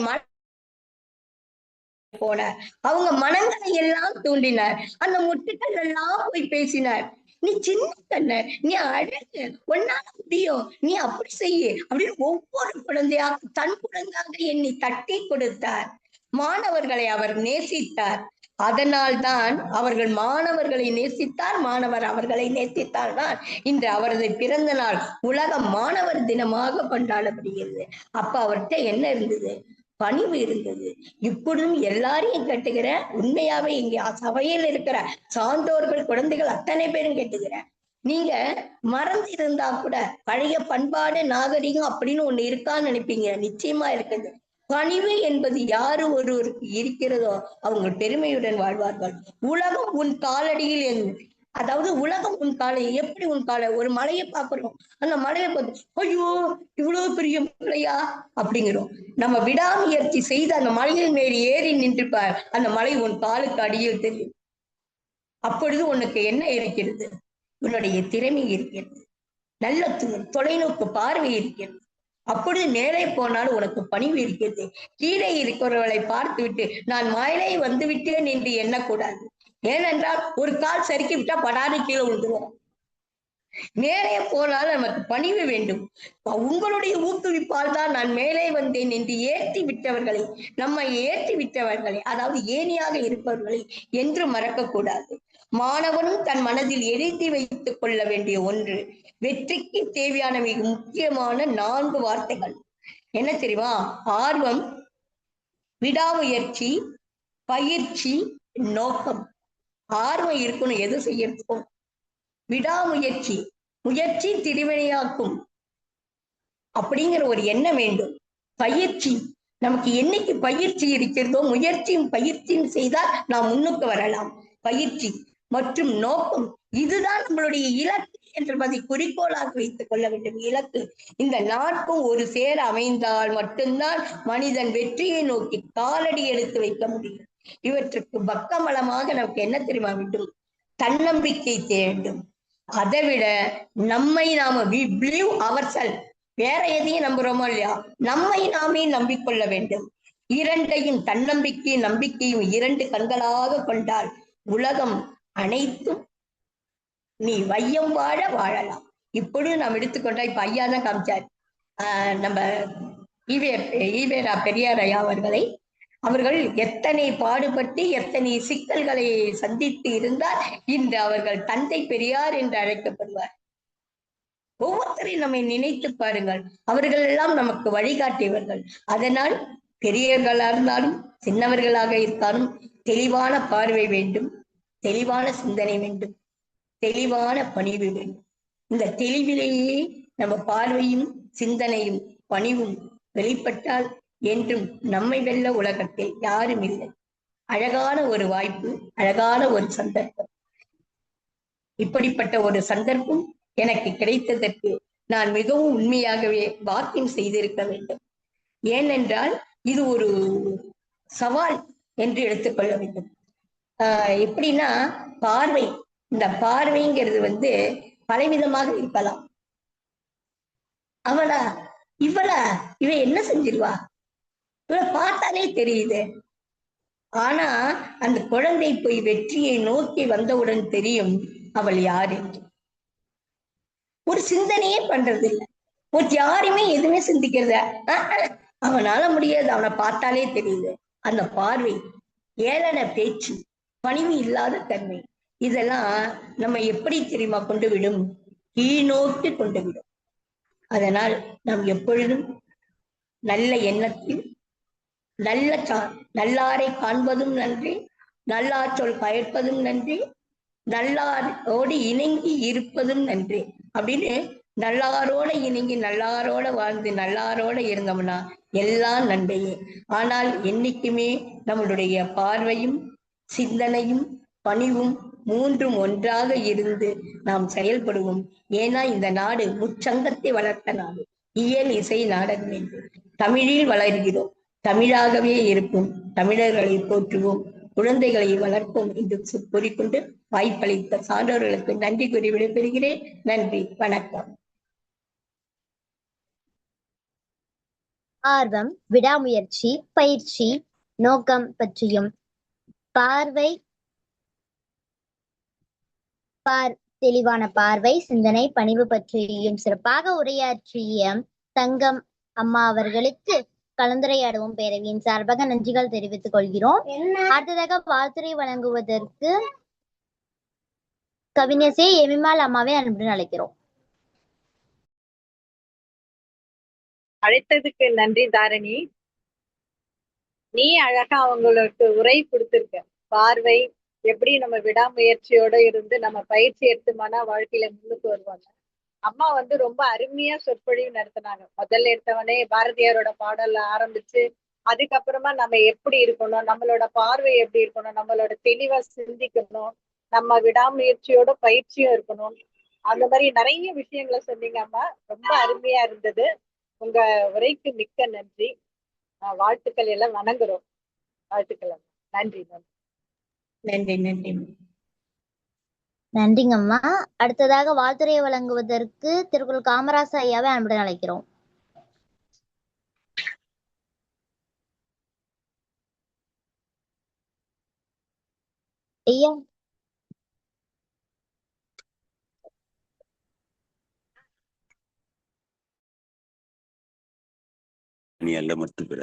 போனார். அவங்க மனங்களை எல்லாம் தூண்டினார். அந்த முட்டுக்கள் எல்லாம் போய் பேசினார். நீ சின்ன கண்ண, நீ அழகு, உன்னால முடியும், நீ அப்படி செய்ய அப்படின்னு ஒவ்வொரு குழந்தையாக தன் குழந்தையாக எண்ணி தட்டி கொடுத்தார். மாணவர்களை அவர் நேசித்தார். அதனால் தான் அவர்கள் மாணவர்களை நேசித்தார், மாணவர் அவர்களை நேசித்தார் தான் இன்று அவரது பிறந்த நாள் உலக மாணவர் தினமாக கொண்டாடப்படுகிறது. அப்ப அவர்கிட்ட என்ன இருந்தது? பணிவு இருந்தது. இப்பொழுதும் எல்லாரையும் கேட்டுக்கிற, உண்மையாவே இங்க சபையில் இருக்கிற சான்றோர்கள் குழந்தைகள் அத்தனை பேரும் கேட்டுக்கிற, நீங்க மறந்து இருந்தா கூட பழைய பண்பாடு நாகரிகம் அப்படின்னு ஒண்ணு இருக்கான்னு நினைப்பீங்க. நிச்சயமா இருக்குது. பணிவு என்பது யாரு ஒருவருக்கு இருக்கிறதோ அவங்க பெருமையுடன் வாழ்வார்கள். உலகம் உன் காலடியில் அதாவது உலகம் உன் காலை எப்படி உன் காலை ஒரு மலையை பார்க்கிறோம், அந்த மலையை பார்த்து ஐயோ இவ்வளவு பெரிய மலையா அப்படிங்கிறோம். நம்ம விடாமுயற்சி செய்து அந்த மலையின் மேல் ஏறி நின்றுப்பார், அந்த மலை உன் காலுக்கு அடியில் தெரியும். அப்பொழுது உனக்கு என்ன இருக்கிறது? உன்னுடைய திறமை இருக்கிறது, நல்ல தொலைநோக்கு பார்வை இருக்கிறது. அப்பொழுது மேலே போனாலும் உனக்கு பணிவு இருக்கிறது. கீழே இருக்கிறவர்களை பார்த்து விட்டு நான் மேலே வந்து விட்டேன் என்று எண்ணக்கூடாது. ஏனென்றால் ஒரு கால் சறுக்கி விட்டா படாது கீழே விழுந்துருவோம். மேலே போனால் நமக்கு பணிவு வேண்டும். உங்களுடைய ஊக்குவிப்பால் தான் நான் மேலே வந்தேன் என்று ஏற்றி விட்டவர்களை, நம்மை ஏற்றி விட்டவர்களை, அதாவது ஏனியாக இருப்பவர்களை என்று மறக்க கூடாது. மாணவனும் தன் மனதில் எழுதி வைத்துக் கொள்ள வேண்டிய ஒன்று, வெற்றிக்கு தேவையான மிக முக்கியமான 4 வார்த்தைகள் என்ன தெரியுமா? ஆர்வம், விடாமுயற்சி, பயிற்சி, நோக்கம். ஆர்வம் இருக்கணும் எது செய்யறதுக்கும். விடாமுயற்சி, முயற்சி திருவினையாக்கும் அப்படிங்கிற ஒரு எண்ணம் வேண்டும். பயிற்சி, நமக்கு என்னைக்கு பயிற்சி இருக்கிறதோ முயற்சியும் பயிற்சியும் செய்தால் நாம் முன்னுக்கு வரலாம். பயிற்சி மற்றும் நோக்கம், இதுதான் நம்மளுடைய இலக்கு என்பதை குறிக்கோளாக வைத்துக் கொள்ள வேண்டும். இலக்கு இந்த 4க்கும் ஒரு சேர அமைந்தால் மட்டும்தான் மனிதன் வெற்றியை நோக்கி காலடி எடுத்து வைக்க முடியும். இவற்றுக்கு பக்கமளமாக நமக்கு என்ன தெரியுமா வேண்டும்? தன்னம்பிக்கை வேண்டும். அதை விட நம்மை நாம வேற எதையும் நம்புறோமோ இல்லையா, நம்மை நாமே நம்பிக்கொள்ள வேண்டும். இரண்டையும், தன்னம்பிக்கையும் நம்பிக்கையும் 2 கண்களாக கொண்டால் உலகம் அனைத்தும் நீ வையம் வாழ வாழலாம். இப்பொழுது நாம் எடுத்துக்கொண்டா, இப்ப ஐயா தான் காமிச்சார் நம்ம ஈவேரா பெரியார் ஐயா அவர்கள் எத்தனை பாடுபட்டு எத்தனை சிக்கல்களை சந்தித்து இருந்தால் இன்று அவர்கள் தந்தை பெரியார் என்று அழைக்கப்படுவார். ஒவ்வொருத்தரையும் நம்மை நினைத்து பாருங்கள், அவர்கள் எல்லாம் நமக்கு வழிகாட்டியவர்கள். அதனால் பெரியவர்களாக இருந்தாலும் சின்னவர்களாக இருந்தாலும் தெளிவான பார்வை வேண்டும், தெளிவான சிந்தனை வேண்டும், தெளிவான பணிவு வேண்டும். இந்த தெளிவிலேயே நம்ம பார்வையும் சிந்தனையும் பணிவும் வெளிப்பட்டால் என்றும் நம்மை வெல்ல உலகத்தில் யாரும் இல்லை. அழகான ஒரு வாய்ப்பு, அழகான ஒரு சந்தர்ப்பம். இப்படிப்பட்ட ஒரு சந்தர்ப்பம் எனக்கு கிடைத்ததற்கு நான் மிகவும் உண்மையாகவே வாக்கியம் செய்திருக்க வேண்டும். ஏனென்றால் இது ஒரு சவால் என்று எடுத்துக்கொள்ள வேண்டும். எப்படின்னா பார்வை, இந்த பார்வைங்கிறது பலவிதமாக இருக்கலாம். அவளா இவ என்ன செஞ்சிருவா, இவளை பார்த்தாலே தெரியுது. ஆனா அந்த குழந்தை போய் வெற்றியை நோக்கி வந்தவுடன் தெரியும் அவள் யார் என்று. ஒரு சிந்தனையே பண்றது இல்லை, யாருமே எதுவுமே சிந்திக்கிறத, அவனால முடியாது, அவனை பார்த்தாலே தெரியுது. அந்த பார்வை, ஏளன பேச்சு, பணிவு இல்லாத தன்மை, இதெல்லாம் நம்ம எப்படி தெரியுமா கொண்டு விடும்? கீழ்நோக்கி கொண்டு விடும். அதனால் நாம் எப்பொழுதும் நல்ல எண்ணத்தில் நல்லாரை காண்பதும் நன்றி, நல்லார் சொல் பயற்பதும் நன்றி, நல்லாரோடு இணங்கி இருப்பதும் நன்றி அப்படின்னு நல்லாரோட இணங்கி நல்லாரோட வாழ்ந்து நல்லாரோட இருந்தோம்னா எல்லாம் நன்மையே. ஆனால் என்னைக்குமே நம்மளுடைய பார்வையும் சிந்தனையும் பணிவும் 3ம் ஒன்றாக இருந்து நாம் செயல்படுவோம். ஏன்னா இந்த நாடு முச்சங்கத்தை வளர்த்த நாடு, இயல் இசை நாடகம் என்று தமிழில் வளர்கிறோம், தமிழாகவே இருப்போம், தமிழர்களை போற்றுவோம், குழந்தைகளை வளர்ப்போம் என்று கூறிக்கொண்டு வாய்ப்பளித்த சான்றோர்களுக்கு நன்றி கூறி விடைபெறுகிறேன். நன்றி, வணக்கம். ஆர்வம், விடாமுயற்சி, பயிற்சி, நோக்கம் பற்றியும், தெளிவான பார்வை, சிந்தனை, பணிவு பற்றியும் சிறப்பாக உரையாற்றிய தங்கம் அம்மா அவர்களுக்கு கலந்துரையாடுவோம் பேரவையின் சார்பாக நன்றிகள் தெரிவித்துக் கொள்கிறோம். அடுத்ததாக வாழ்த்துரை வழங்குவதற்கு கவிஞர் சே எமிமாள் அம்மாவை அன்புடன் அழைக்கிறோம். அழைத்ததுக்கு நன்றி தாரணி. நீ அழகா அவங்களுக்கு உரை கொடுத்திருக்க. பார்வை எப்படி நம்ம விடாமுயற்சியோட இருந்து நம்ம பயிற்சி எடுத்து மன வாழ்க்கையில முன்னுக்கு வருவாங்க. அம்மா ரொம்ப அருமையா சொற்பொழிவு நடத்தினாங்க. முதல்ல எடுத்தவனே பாரதியாரோட பாடல்ல ஆரம்பிச்சு அதுக்கப்புறமா நம்ம எப்படி இருக்கணும், நம்மளோட பார்வை எப்படி இருக்கணும், நம்மளோட தெளிவா சிந்திக்கணும், நம்ம விடாமுயற்சியோட பயிற்சியும் இருக்கணும். அந்த மாதிரி நிறைய விஷயங்களை சொன்னீங்க அம்மா. ரொம்ப அருமையா இருந்தது. உங்க உரைக்கு மிக்க நன்றி. வாழ்த்துக்கள் எல்லாம் வணங்குறோம். வாழ்த்துக்கள். நன்றி நன்றி நன்றி நன்றிங்கம்மா. அடுத்ததாக வாழ்த்துரையை வழங்குவதற்கு திருக்குறள் காமராச ஐயாவை அன்புடன் அழைக்கிறோம். ஐயா அல்ல மட்டும் பிற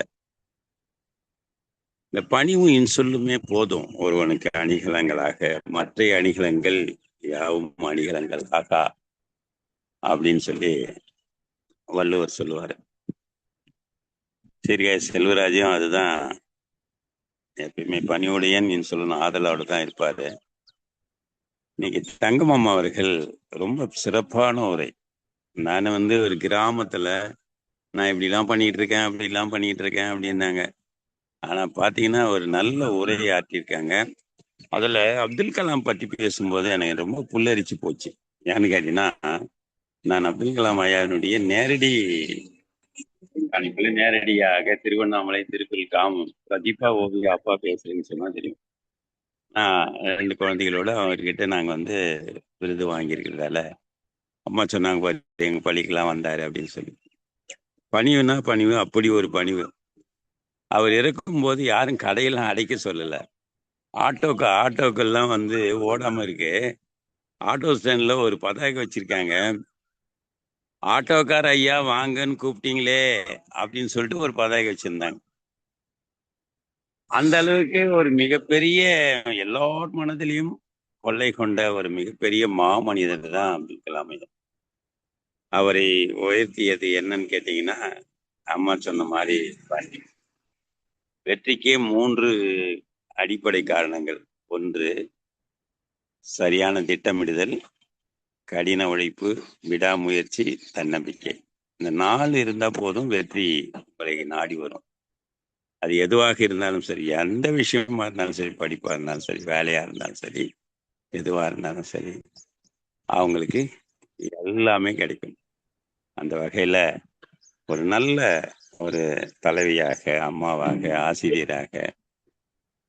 இந்த பணிவும் இன்சொல்லுமே போதும் ஒருவனுக்கு அணிகலங்களாக, மற்ற அணிகலங்கள் யாவும் அணிகலங்கள் ஆகா அப்படின்னு சொல்லி வள்ளுவர் சொல்லுவார். சரியா செல்வராஜும் அதுதான் எப்பயுமே பணிவுடையன் சொல்லணும், ஆதலோடு தான் இருப்பாரு. இன்னைக்கு தங்கம்மா அவர்கள் ரொம்ப சிறப்பான உரை. நான் ஒரு கிராமத்துல நான் இப்படிலாம் பண்ணிட்டு இருக்கேன் அப்படிலாம் பண்ணிட்டு இருக்கேன் அப்படின்னாங்க. ஆனா பாத்தீங்கன்னா ஒரு நல்ல உரையை ஆற்றிருக்காங்க. அதுல அப்துல் கலாம் பற்றி பேசும்போது எனக்கு ரொம்ப புல்லரிச்சு போச்சு. ஏன்னு கேட்டீங்கன்னா, நான் அப்துல் கலாம் ஐயாவினுடைய நேரடி அனுப்பில நேரடியாக திருவண்ணாமலை, திருப்பூர், காமம் பிரதீபா ஓவியா அப்பா பேசுறேன்னு சொன்னா தெரியும். நான் 2 குழந்தைகளோட அவர்கிட்ட நாங்க விருது வாங்கியிருக்கிறதால அம்மா சொன்னாங்க, எங்க பள்ளிக்கெல்லாம் வந்தாரு அப்படின்னு சொல்லி. பணிவுனா பணிவு, அப்படி ஒரு பணிவு. அவர் இறக்கும்போது யாரும் கடையெல்லாம் அடைக்க சொல்லல. ஆட்டோக்கெல்லாம் ஓடாம இருக்கு. ஆட்டோ ஸ்டாண்ட்ல ஒரு பதாகை வச்சிருக்காங்க. ஆட்டோக்கார ஐயா வாங்கன்னு கூப்பிட்டீங்களே அப்படின்னு சொல்லிட்டு ஒரு பதாகை வச்சிருந்தாங்க. அந்த அளவுக்கு ஒரு மிகப்பெரிய எல்லார் மனதிலையும் கொள்ளை கொண்ட ஒரு மிகப்பெரிய மாமனிதர் தான் அப்துல் கலாம் ஐயா. அவரை உயர்த்தியது என்னன்னு கேட்டீங்கன்னா, அம்மா சொன்ன மாதிரி வெற்றிக்கே 3 அடிப்படை காரணங்கள். 1 சரியான திட்டமிடுதல், கடின உழைப்பு, விடாமுயற்சி, தன்னம்பிக்கை. இந்த 4 இருந்தா போதும் வெற்றி உலகை நாடி வரும். அது எதுவாக இருந்தாலும் சரி, எந்த விஷயமா இருந்தாலும் சரி, படிப்பா இருந்தாலும் சரி, வேலையா இருந்தாலும் சரி, எதுவா இருந்தாலும் சரி, அவங்களுக்கு எல்லாமே கிடைக்கும். அந்த வகையில ஒரு நல்ல ஒரு தலைவியாக, அம்மாவாக, ஆசிரியராக,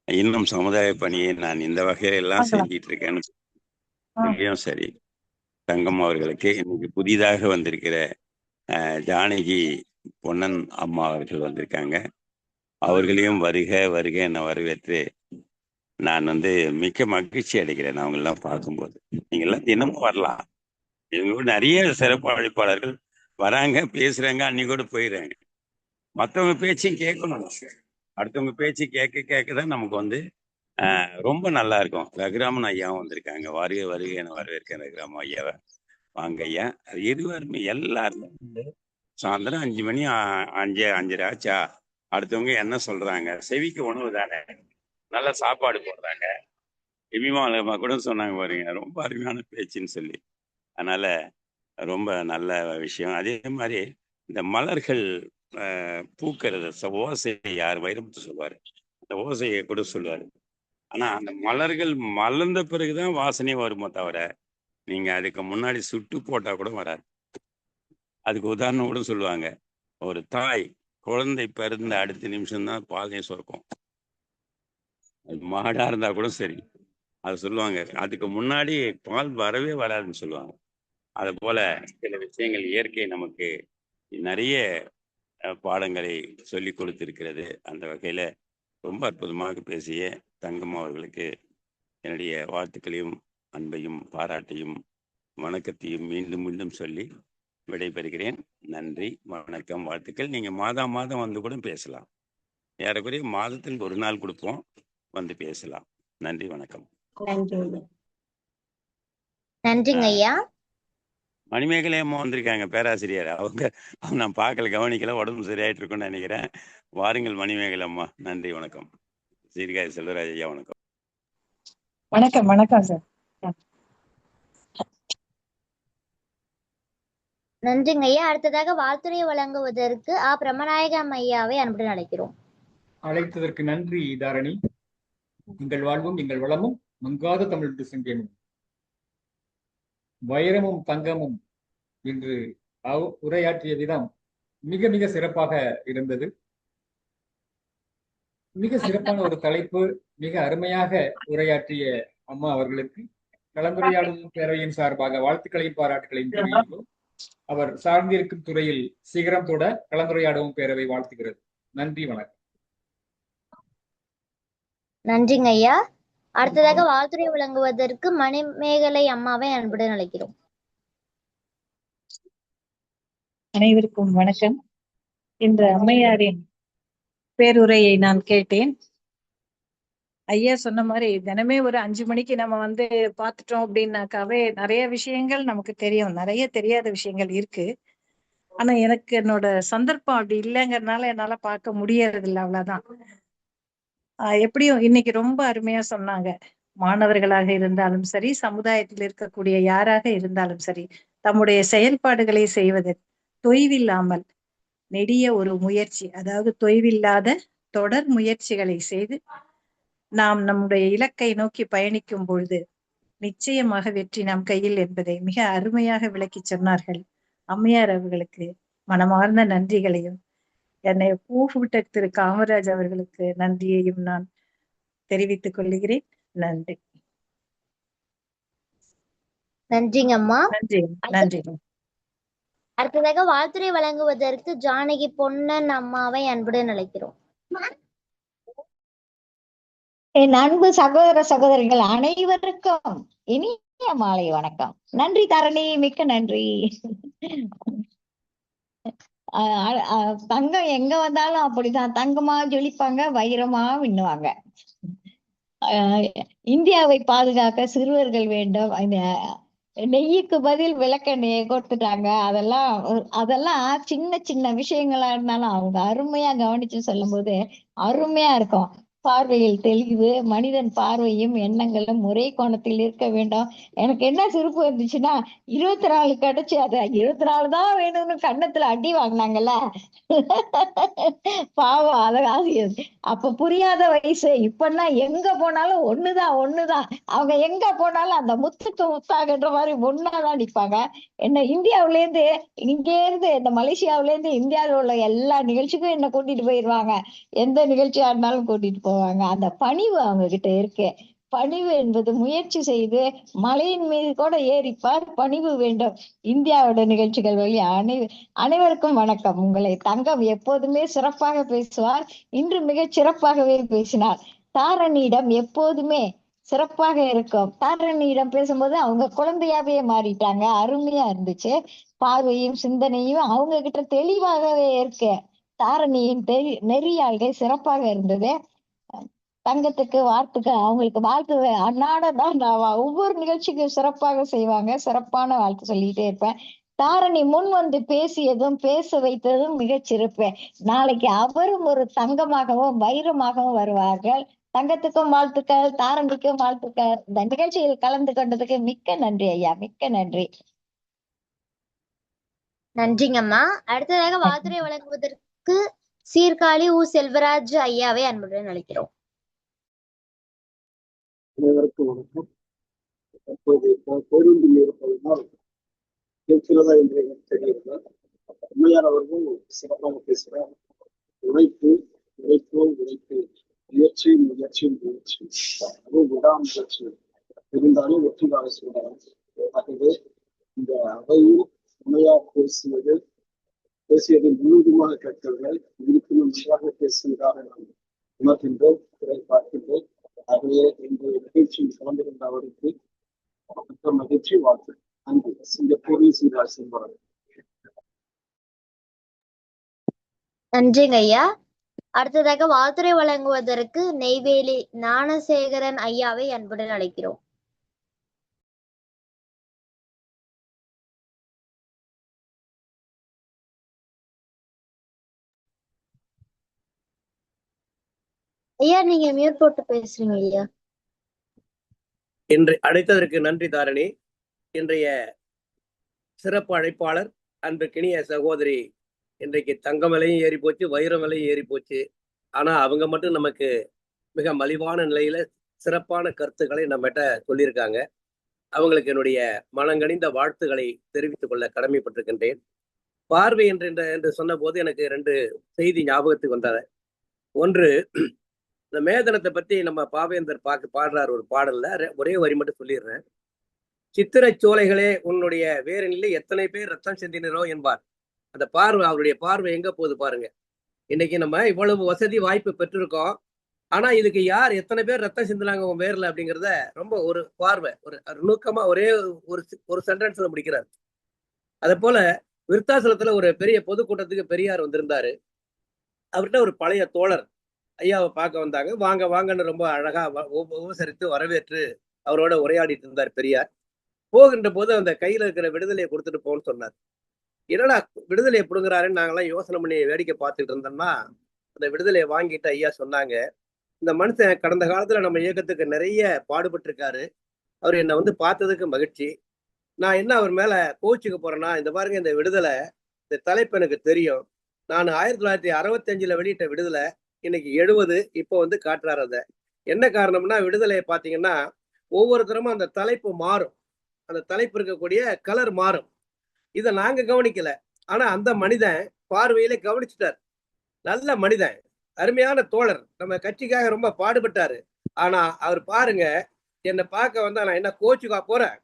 இன்னும் சமுதாய பணியை நான் இந்த வகையில எல்லாம் செஞ்சிட்டு இருக்கேன்னு சரி. தங்கம் அவர்களுக்கு இன்னைக்கு புதிதாக வந்திருக்கிற ஜானகி பொன்னன் அம்மா அவர்கள் வந்திருக்காங்க. அவர்களையும் வருக வருக என்ன வரவேற்று நான் மிக்க மகிழ்ச்சி அடைகிறேன். அவங்கெல்லாம் பார்க்கும்போது நீங்கெல்லாம் தினமும் வரலாம். இவங்க நிறைய சிறப்பு அழைப்பாளர்கள் வராங்க, பேசுறாங்க, அன்னைக்கு கூட போயிடுறாங்க. மற்றவங்க பேச்சையும் கேட்கணும். அடுத்தவங்க பேச்சு கேட்கதான் நமக்கு ரொம்ப நல்லா இருக்கும். ரகுராமன் ஐயாவும் வந்திருக்காங்க. வருக வருக என வரவேற்கிறேன் ரகுராமன் ஐயாவை. வாங்க ஐயா. அது இருவருமே எல்லாருமே சாயந்தரம் 5 மணி 5:30 ஆச்சா, அடுத்தவங்க என்ன சொல்றாங்க, செவிக்கு உணவு தானே, நல்ல சாப்பாடு போடுறாங்க. எமிமாலமா கூட சொன்னாங்க பாருங்க, ரொம்ப அருமையான பேச்சுன்னு சொல்லி. அதனால ரொம்ப நல்ல விஷயம். அதே மாதிரி இந்த மலர்கள் பூக்கிறது ஓசை யார் வைரமுத்து சொல்லுவாரு, அந்த ஓசையை கூட சொல்லுவாரு. ஆனா அந்த மலர்கள் மலர்ந்த பிறகுதான் வாசனை வருமோ தவிர நீங்க அதுக்கு முன்னாடி சுட்டு போட்டா கூட வராது. அதுக்கு உதாரணம் கூட சொல்லுவாங்க, ஒரு தாய் குழந்தை பிறந்த அடுத்த நிமிஷம் தான் பாலையும் சுரக்கும். அது மாடா இருந்தா கூட சரி, அது சொல்லுவாங்க. அதுக்கு முன்னாடி பால் வரவே வராதுன்னு சொல்லுவாங்க. அது போல சில விஷயங்கள் இயற்கை நமக்கு நிறைய பாடங்களை சொல்லி கொடுத்திருக்கிறது. அந்த வகையில் ரொம்ப அற்புதமாக பேசிய தங்கம் அவர்களுக்கு என்னுடைய வாழ்த்துக்களையும் அன்பையும் பாராட்டையும் வணக்கத்தையும் மீண்டும் மீண்டும் சொல்லி விடைபெறுகிறேன். நன்றி, வணக்கம், வாழ்த்துக்கள். நீங்கள் மாதம் வந்து கூட பேசலாம். ஏறக்குறைய மாதத்தில் ஒரு நாள் கொடுப்போம், வந்து பேசலாம். நன்றி, வணக்கம். நன்றிங்க ஐயா. மணிமேகலை அம்மா வந்திருக்காங்க, பேராசிரியர். அவங்க நான் பார்க்கல, கவனிக்கல, உடம்பு சரியாயிட்டு இருக்குன்னு நினைக்கிறேன். வாருங்கள் மணிமேகலை அம்மா. நன்றி, வணக்கம். சீர்காழி செல்வராஜ் ஐயா, வணக்கம். வணக்கம். வணக்கம் சார். நன்றிங்க ஐயா. அடுத்ததாக வாழ்த்துறை வழங்குவதற்கு பிரம்மநாயகம் ஐயாவை அன்புடன் அழைக்கிறோம். அழைத்ததற்கு நன்றி தாரணி. எங்கள் வாழ்வும் எங்கள் வளமும் மங்காத தமிழ் செங்கேனும் வைரமும் தங்கமும் என்று உரையாற்றிய விதம் மிக மிக சிறப்பாக இருந்தது. மிக சிறப்பான ஒரு தலைப்பு, மிக அருமையாக உரையாற்றிய அம்மா அவர்களுக்கு கலந்துரையாடும் பேரவையின் சார்பாக வாழ்த்துக்களையும் பாராட்டுகளையும் தெரிவிக்கிறோம். அவர் சார்ந்திருக்கும் துறையில் சிகரம் தொட கலந்துரையாடவும் பேரவை வாழ்த்துகிறது. நன்றி, வணக்கம். நன்றிங்க ஐயா. அடுத்ததாக வாழ்த்துறை வழங்குவதற்கு மணிமேகலை அம்மாவை அன்புடன் அழைக்கிறோம். அனைவருக்கும் வணக்கம். இன்று அம்மையாரின் பேருரையை நான் கேட்டேன். ஐயா சொன்ன மாதிரி தினமே ஒரு 5 மணிக்கு நம்ம வந்து பார்த்துட்டோம் அப்படின்னாக்காவே நிறைய விஷயங்கள் நமக்கு தெரியும், நிறைய தெரியாத விஷயங்கள் இருக்கு. ஆனா எனக்கு என்னோட சந்தர்ப்பம் அப்படி இல்லைங்கிறதுனால என்னால பார்க்க முடியறது இல்லை, அவ்வளவுதான். எப்படியும் இன்னைக்கு ரொம்ப அருமையா சொன்னாங்க. மாணவர்களாக இருந்தாலும் சரி, சமுதாயத்தில் இருக்கக்கூடிய யாராக இருந்தாலும் சரி, தம்முடைய செயல்பாடுகளை செய்வதற்கு தொய்வில்லாமல் நெடிய ஒரு முயற்சி, அதாவது தொய்வில்லாத தொடர் முயற்சிகளை செய்து நாம் நம்முடைய இலக்கை நோக்கி பயணிக்கும் பொழுது நிச்சயமாக வெற்றி நம் கையில் என்பதை மிக அருமையாக விளக்கி சொன்னார்கள். அம்மையார் அவர்களுக்கு மனமார்ந்த நன்றிகளையும், என்னை கூப்பிட்ட திரு காமராஜ் அவர்களுக்கு நன்றியையும் நான் தெரிவித்துக் கொள்கிறேன். நன்றி. நன்றிங்க அம்மா. நன்றி. நன்றி. அடுத்ததாக வாழ்த்துறை வழங்குவதற்கு ஜானகி பொன்னன் அம்மாவை அன்புடன் அழைக்கிறோம். என் அன்பு சகோதர சகோதரிகள் அனைவருக்கும் இனிய மாலை வணக்கம். நன்றி தரணி, மிக்க நன்றி. தங்கம் எங்க வந்தாலும் அப்படிதான், தங்கமா ஜொலிப்பாங்க, வைரமா மின்னுவாங்க. இந்தியாவை பாதுகாக்க சிறுவர்கள் வேண்டும். நெய்யுக்கு பதில் விளக்கெண்ணெயை கொடுத்துட்டாங்க. அதெல்லாம் சின்ன சின்ன விஷயங்களா இருந்தாலும் அவங்க அருமையா கவனிச்சு சொல்லும் போது அருமையா இருக்கும். பார்வையில் தெளிவு, மனிதன் பார்வையும் எண்ணங்களும் ஒரே கோணத்தில் இருக்க வேண்டும். எனக்கு என்ன சிரிப்பு வந்துச்சுன்னா, 24 கிடைச்சு அதை 24 தான் வேணும்னு கண்ணத்துல அடி வாங்கினாங்கல்ல, பாவம். அதாவது அப்ப புரியாத வயசு. இப்பன்னா எங்க போனாலும் ஒண்ணுதான். அவங்க எங்க போனாலும் அந்த முத்துக்கு முத்தாகன்ற மாதிரி ஒன்னாதான் நிற்பாங்க. என்ன இந்தியாவில இருந்து, இந்த மலேசியாவில இருந்து இந்தியாவில் உள்ள எல்லா நிகழ்ச்சிக்கும் என்ன கூட்டிட்டு போயிடுவாங்க. எந்த நிகழ்ச்சியா இருந்தாலும் கூட்டிட்டு போவாங்க. அந்த பணிவு அவங்க கிட்ட இருக்கு. பணிவு என்பது முயற்சி செய்து மலையின் மீது கூட ஏறிப்பார், பணிவு வேண்டும். இந்தியாவோட நிகழ்ச்சிகள் வழி அனைவருக்கும் வணக்கம். உங்களை தங்கம் எப்போதுமே சிறப்பாக பேசுவார். இன்று மிகச் சிறப்பாகவே பேசினார். தாரணியிடம் எப்போதுமே சிறப்பாக இருக்கும். தாரணியிடம் பேசும்போது அவங்க குழந்தையாவே மாறிட்டாங்க. அருமையா இருந்துச்சு. பார்வையும் சிந்தனையும் அவங்க கிட்ட தெளிவாகவே இருக்கு. தாரணியின் நெறியாள்கை சிறப்பாக இருந்தது. தங்கத்துக்கு அவங்களுக்கு வாழ்த்து அன்னாடதான் ஒவ்வொரு நிகழ்ச்சிக்கும் சிறப்பாக செய்வாங்க. சிறப்பான வாழ்த்து சொல்லிட்டே இருப்பேன். தாரணி முன் வந்து பேசியதும் பேச வைத்ததும் மிகச் சிறப்பு. நாளைக்கு அவரும் ஒரு தங்கமாகவும் வைரமாகவும் வருவார்கள். தங்கத்துக்கும் வாழ்த்துக்கள், தாரணிக்கும் வாழ்த்துக்கள். இந்த நிகழ்ச்சியில் கலந்து கொண்டதுக்கு மிக்க நன்றி ஐயா, மிக்க நன்றி. நன்றிங்கம்மா. அடுத்ததாக வாழ்த்துறை வழங்குவதற்கு சீர்காழி செல்வராஜ் ஐயாவை அன்புடன் அழைக்கிறோம். அனைவருக்கும் வணக்கம். தற்போது பேருந்தில் இருப்பதனால் கேட்கிறதா என்று எனக்கு தெரியவில்லை. அம்மையார் அவர்கள் சிறப்பாக பேசுகிறார். உழைப்பு, முயற்சி, அதுவும் விடாமுயற்சி இருந்தாலும் வெற்றி காண சொல்றாங்க. ஆகவே இந்த அவையில் அம்மையார் பேசியது பேசியதை முழுவதுமாக கேட்கவில்லை. இருப்பினும் நன்றாக பேசுவதாக நாம் உணர்கின்றோம், பார்க்கின்றோம். ஆகவே இன்றைய நிகழ்ச்சியில் கலந்து கொண்ட அவருக்கு மிக்க மகிழ்ச்சி, வாழ்த்து. நன்றி. சிங்கப்பூரில் சீரார் செல்வராஜ். நன்றிங்க ஐயா. அடுத்ததாக வாழ்த்துரை வழங்குவதற்கு நெய்வேலி ஞானசேகரன் ஐயாவை அன்புடன் அழைக்கிறோம். ஐயா நீங்க மியூட் போட்டு பேசுறீங்க ஐயா. இன்று அழைத்ததற்கு நன்றி தாரணி. இன்றைய சிறப்பு அழைப்பாளர் அன்புக்கினிய சகோதரி, இன்றைக்கு தங்கம் விலையும் ஏறி போச்சு, வைரம் விலையும் ஏறி போச்சு. ஆனா அவங்க மட்டும் நமக்கு மிக மலிவான நிலையில சிறப்பான கருத்துக்களை நம்மகிட்ட சொல்லியிருக்காங்க. அவங்களுக்கு என்னுடைய மனங்கனிந்த வாழ்த்துக்களை தெரிவித்துக் கொள்ள கடமைப்பட்டிருக்கின்றேன். பார்வை என்று சொன்ன போது எனக்கு 2 செய்தி ஞாபகத்துக்கு வந்தது. ஒன்று, இந்த மேதனத்தை பத்தி நம்ம பாவேந்தர் பாடுறார் ஒரு பாடல்ல. ஒரே வரி மட்டும் சொல்லிடுறேன். சித்திர சோலைகளே உன்னுடைய வேரனிலே எத்தனை பேர் ரத்தம் சிந்தினரோ என்பார். அந்த பார்வை, அவருடைய பார்வை எங்க போகுது பாருங்க. இன்னைக்கு நம்ம இவ்வளவு வசதி வாய்ப்பு பெற்றிருக்கோம். ஆனா இதுக்கு யார் எத்தனை பேர் ரத்தம் சிந்தினாங்க உன் வேர்ல அப்படிங்கிறத ரொம்ப ஒரு பார்வை, ஒரு நுணுக்கமா ஒரே ஒரு சென்டென்ஸ்ல முடிக்கிறார். அதே போல விருத்தாசலத்துல ஒரு பெரிய பொதுக்கூட்டத்துக்கு பெரியார் வந்திருந்தாரு. அவர்கிட்ட ஒரு பழைய தோழர் ஐயாவை பார்க்க வந்தாங்க. வாங்க வாங்கன்னு ரொம்ப அழகா உபசரித்து வரவேற்று அவரோட உரையாடிட்டு இருந்தார் பெரியார். போகின்ற போது அந்த கையில இருக்கிற விடுதலையை கொடுத்துட்டு போன்னு சொன்னார். என்னடா விடுதலையை பிடுங்குறாருன்னு நாங்கெல்லாம் யோசனை பண்ணி வேடிக்கை பார்த்துட்டு இருந்தோம்னா, அந்த விடுதலையை வாங்கிட்டு ஐயா சொன்னாங்க, இந்த மனுஷன் கடந்த காலத்துல நம்ம இயக்கத்துக்கு நிறைய பாடுபட்டிருக்காரு. அவர் என்னை வந்து பார்த்ததுக்கு மகிழ்ச்சி. நான் என்ன அவர் மேல கோச்சுக்க போறேன்னா, இந்த பாருங்க இந்த விடுதலை, இந்த தலைப்பு எனக்கு தெரியும். நான் 1965 வெளியிட்ட விடுதலை இன்னைக்கு 70 இப்போ வந்து காட்டுறாரு. அதை என்ன காரணம்னா, விடுதலையை பார்த்தீங்கன்னா ஒவ்வொருத்தரும் அந்த தலைப்பு மாறும், அந்த தலைப்பு இருக்கக்கூடிய கலர் மாறும். இதை நாங்க கவனிக்கல. ஆனா அந்த மனிதன் பார்வையிலே கவனிச்சுட்டார். நல்ல மனிதன், அருமையான தோழர், நம்ம கட்சிக்காக ரொம்ப பாடுபட்டாரு. ஆனா அவர் பாருங்க, என்னை பார்க்க வந்தா நான் என்ன கோச்சுக்கா போறேன்,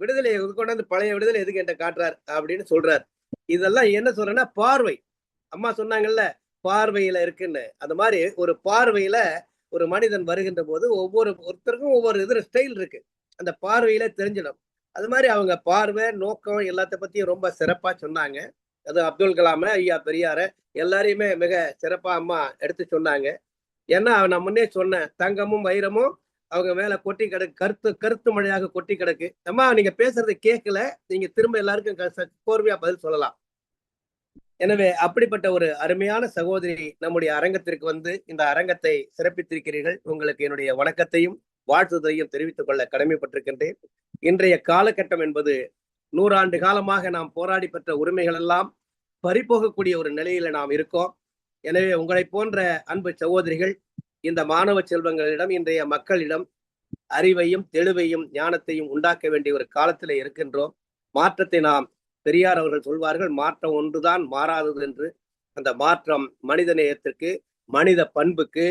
விடுதலையை கொண்டாந்து பழைய விடுதலை எதுக்கு என்கிட்ட காட்டுறாரு அப்படின்னு சொல்றாரு. இதெல்லாம் என்ன சொல்றேன்னா பார்வை. அம்மா சொன்னாங்கல்ல பார்வையில இருக்குன்னு, அந்த மாதிரி ஒரு பார்வையில ஒரு மனிதன் வருகின்ற போது ஒருத்தருக்கும் ஒவ்வொரு இது ஸ்டைல் இருக்கு, அந்த பார்வையில தெரிஞ்சிடும். அது மாதிரி அவங்க பார்வை, நோக்கம் எல்லாத்த பத்தியும் ரொம்ப சிறப்பா சொன்னாங்க. அது அப்துல் கலாம் ஐயா, பெரியார எல்லாரையுமே மிக சிறப்பா அம்மா எடுத்து சொன்னாங்க. ஏன்னா நான் முன்னே சொன்னேன், தங்கமும் வைரமும் அவங்க மேல கொட்டி கிடக்கு, கருத்து மழையாக கொட்டி கிடக்கு. அம்மா நீங்க பேசுறது கேட்கல, நீங்க திரும்ப எல்லாருக்கும் கோர்வையா பதில் சொல்லலாம். எனவே அப்படிப்பட்ட ஒரு அருமையான சகோதரி நம்முடைய அரங்கத்திற்கு வந்து இந்த அரங்கத்தை சிறப்பித்திருக்கிறீர்கள். உங்களுக்கு என்னுடைய வணக்கத்தையும் வாழ்த்துதலையும் தெரிவித்துக் கொள்ள கடமைப்பட்டிருக்கின்றேன். இன்றைய காலகட்டம் என்பது 100 ஆண்டு காலமாக நாம் போராடி பெற்ற உரிமைகள் எல்லாம் பறிபோகக்கூடிய ஒரு நிலையில நாம் இருக்கோம். எனவே உங்களை போன்ற அன்பு சகோதரிகள் இந்த மாணவ செல்வங்களிடம், இன்றைய மக்களிடம் அறிவையும் தெளிவையும் ஞானத்தையும் உண்டாக்க வேண்டிய ஒரு காலத்துல இருக்கின்றோம். மாற்றத்தை நாம், பெரியார் அவர்கள் சொல்வார்கள், மாற்றம் ஒன்றுதான் மாறாதது என்று. அந்த மாற்றம் மனித நேயத்திற்கு, மனித பண்புக்கு,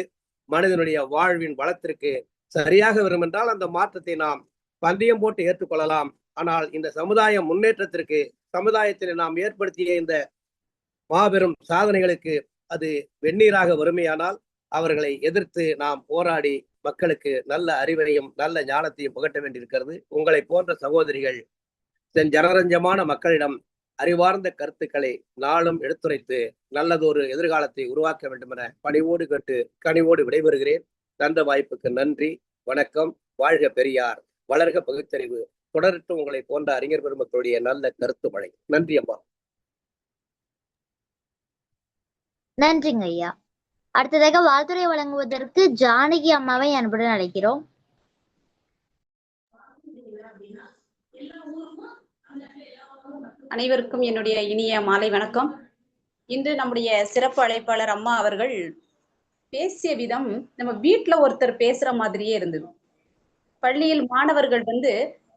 மனிதனுடைய வாழ்வின் வளத்திற்கு சரியாக வரும் என்றால் அந்த மாற்றத்தை நாம் பந்தயம் போட்டு ஏற்றுக்கொள்ளலாம். ஆனால் இந்த சமுதாய முன்னேற்றத்திற்கு, சமுதாயத்தில் நாம் ஏற்படுத்திய இந்த மாபெரும் சாதனைகளுக்கு அது வெந்நீராக வறுமையானால் அவர்களை எதிர்த்து நாம் போராடி மக்களுக்கு நல்ல அறிவையும் நல்ல ஞானத்தையும் புகட்ட வேண்டியிருக்கிறது. உங்களை போன்ற சகோதரிகள் ஜனரஞ்சமான மக்களிடம் அறிவார்ந்த கருத்துக்களை நாளும் எடுத்துரைத்து நல்லதொரு எதிர்காலத்தை உருவாக்க வேண்டும் என பணிவோடு கேட்டு கனிவோடு விடைபெறுகிறேன். தந்த வாய்ப்புக்கு நன்றி, வணக்கம். வாழ்க பெரியார், வளர்க பகுத்தறிவு, தொடரட்டும் உங்களை போன்ற அறிஞர் பெருமக்களுடைய நல்ல கருத்து மழை. நன்றி அம்மா. நன்றிங்க ஐயா. அடுத்ததாக வாழ்த்துரை வழங்குவதற்கு ஜானகி அம்மாவை அன்புடன் அழைக்கிறோம். அனைவருக்கும் என்னுடைய இனிய மாலை வணக்கம். இன்று நம்முடைய சிறப்பு அழைப்பாளர் அம்மா அவர்கள் பேசிய விதம் நம்ம வீட்டுல ஒருத்தர் பேசுற மாதிரியே இருந்தது. பள்ளியில் மாணவர்கள்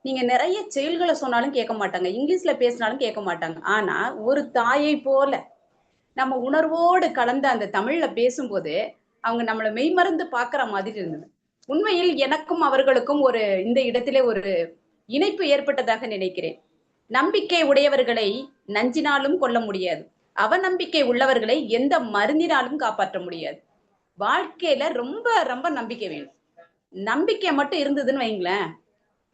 நீங்க நிறைய செயல்களை சொன்னாலும் கேட்க மாட்டாங்க, இங்கிலீஷ்ல பேசினாலும் கேட்க மாட்டாங்க. ஆனா ஒரு தாயை போல நம்ம உணர்வோடு கலந்த அந்த தமிழ்ல பேசும்போது அவங்க நம்மளை மெய்மறந்து பாக்குற மாதிரி இருந்தது. உண்மையில் எனக்கும் அவர்களுக்கும் இந்த இடத்திலே ஒரு இணைப்பு ஏற்பட்டதாக நினைக்கிறேன். நம்பிக்கை உடையவர்களை நஞ்சினாலும் கொல்ல முடியாது, அவநம்பிக்கை உள்ளவர்களை எந்த மருந்தினாலும் காப்பாற்ற முடியாது. வாழ்க்கையில ரொம்ப ரொம்ப நம்பிக்கை வேணும். நம்பிக்கை மட்டும் இருந்ததுன்னு வைங்களேன்,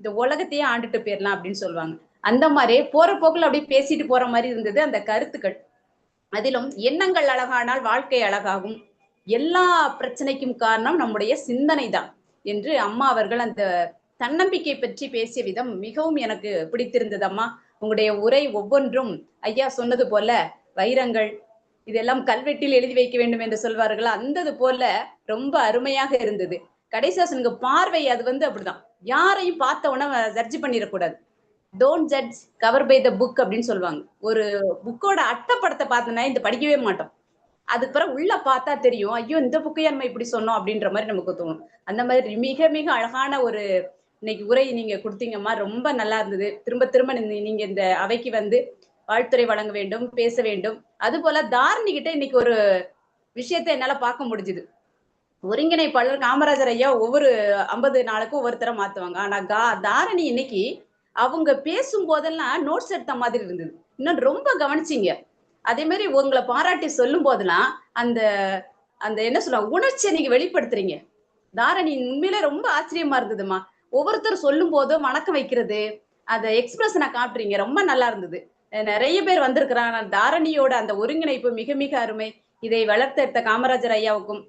இந்த உலகத்தையே ஆண்டுட்டு போயிடலாம் அப்படின்னு சொல்லுவாங்க. அந்த மாதிரி போற போக்குல அப்படியே பேசிட்டு போற மாதிரி இருந்தது அந்த கருத்துக்கள். அதிலும் எண்ணங்கள் அழகானால் வாழ்க்கை அழகாகும், எல்லா பிரச்சனைக்கும் காரணம் நம்முடைய சிந்தனை தான் என்று அம்மா அவர்கள் அந்த தன்னம்பிக்கை பற்றி பேசிய விதம் மிகவும் எனக்கு பிடித்திருந்தது. அம்மா, உங்களுடைய உரை ஒவ்வொன்றும் ஐயா சொன்னது போல வைரங்கள் இதெல்லாம் கல்வெட்டில் எழுதி வைக்க வேண்டும் என்று சொல்வார்கள், அந்தது போல ரொம்ப அருமையாக இருந்தது. கடைசியா சொன்ன பார்வை, அது அப்படிதான், யாரையும் பார்த்த உடனே ஜட்ஜ் பண்ணிடக்கூடாது. Don't judge cover by the book அப்படின்னு சொல்லுவாங்க. ஒரு புக்கோட அட்டைப்படத்தை பார்த்தோன்னா இந்த படிக்கவே மாட்டோம், அதுக்கு பிறகு உள்ள பார்த்தா தெரியும், ஐயோ இந்த புக்கையா நம்ம இப்படி சொன்னோம் அப்படின்ற மாதிரி நமக்கு தோணும். அந்த மாதிரி மிக மிக அழகான ஒரு இன்னைக்கு உரை நீங்க கொடுத்தீங்கம்மா, ரொம்ப நல்லா இருந்தது. திரும்ப திரும்ப நீங்க இந்த அவைக்கு வந்து வாழ்த்துறை வழங்க வேண்டும், பேச வேண்டும். அது போல தாரணி கிட்ட இன்னைக்கு ஒரு விஷயத்த என்னால பார்க்க முடிஞ்சுது. ஒருங்கிணைப்பாளர் காமராஜர் ஐயா ஒவ்வொரு 50 நாளுக்கும் ஒவ்வொருத்தர மாத்துவாங்க. ஆனா தாரணி இன்னைக்கு அவங்க பேசும் போதெல்லாம் நோட்ஸ் எடுத்த மாதிரி இருந்தது. இன்னும் ரொம்ப கவனிச்சிங்க. அதே மாதிரி உங்களை பாராட்டி சொல்லும் போதெல்லாம் அந்த அந்த என்ன சொல்லுவாங்க, உணர்ச்சியை நீங்க வெளிப்படுத்துறீங்க. தாரணி உண்மையிலே ரொம்ப ஆச்சரியமா இருந்ததுமா. ஒவ்வொருத்தர் சொல்லும் போதும் வணக்கம் வைக்கிறது, அந்த எக்ஸ்பிரஷனை காட்டுறீங்க, ரொம்ப நல்லா இருந்தது. நிறைய பேர் வந்திருக்கிறாங்க. தாரணியோட அந்த ஒருங்கிணைப்பு மிக மிக அருமை. இதை வளர்த்தெடுத்த காமராஜர் ஐயாவுக்கும்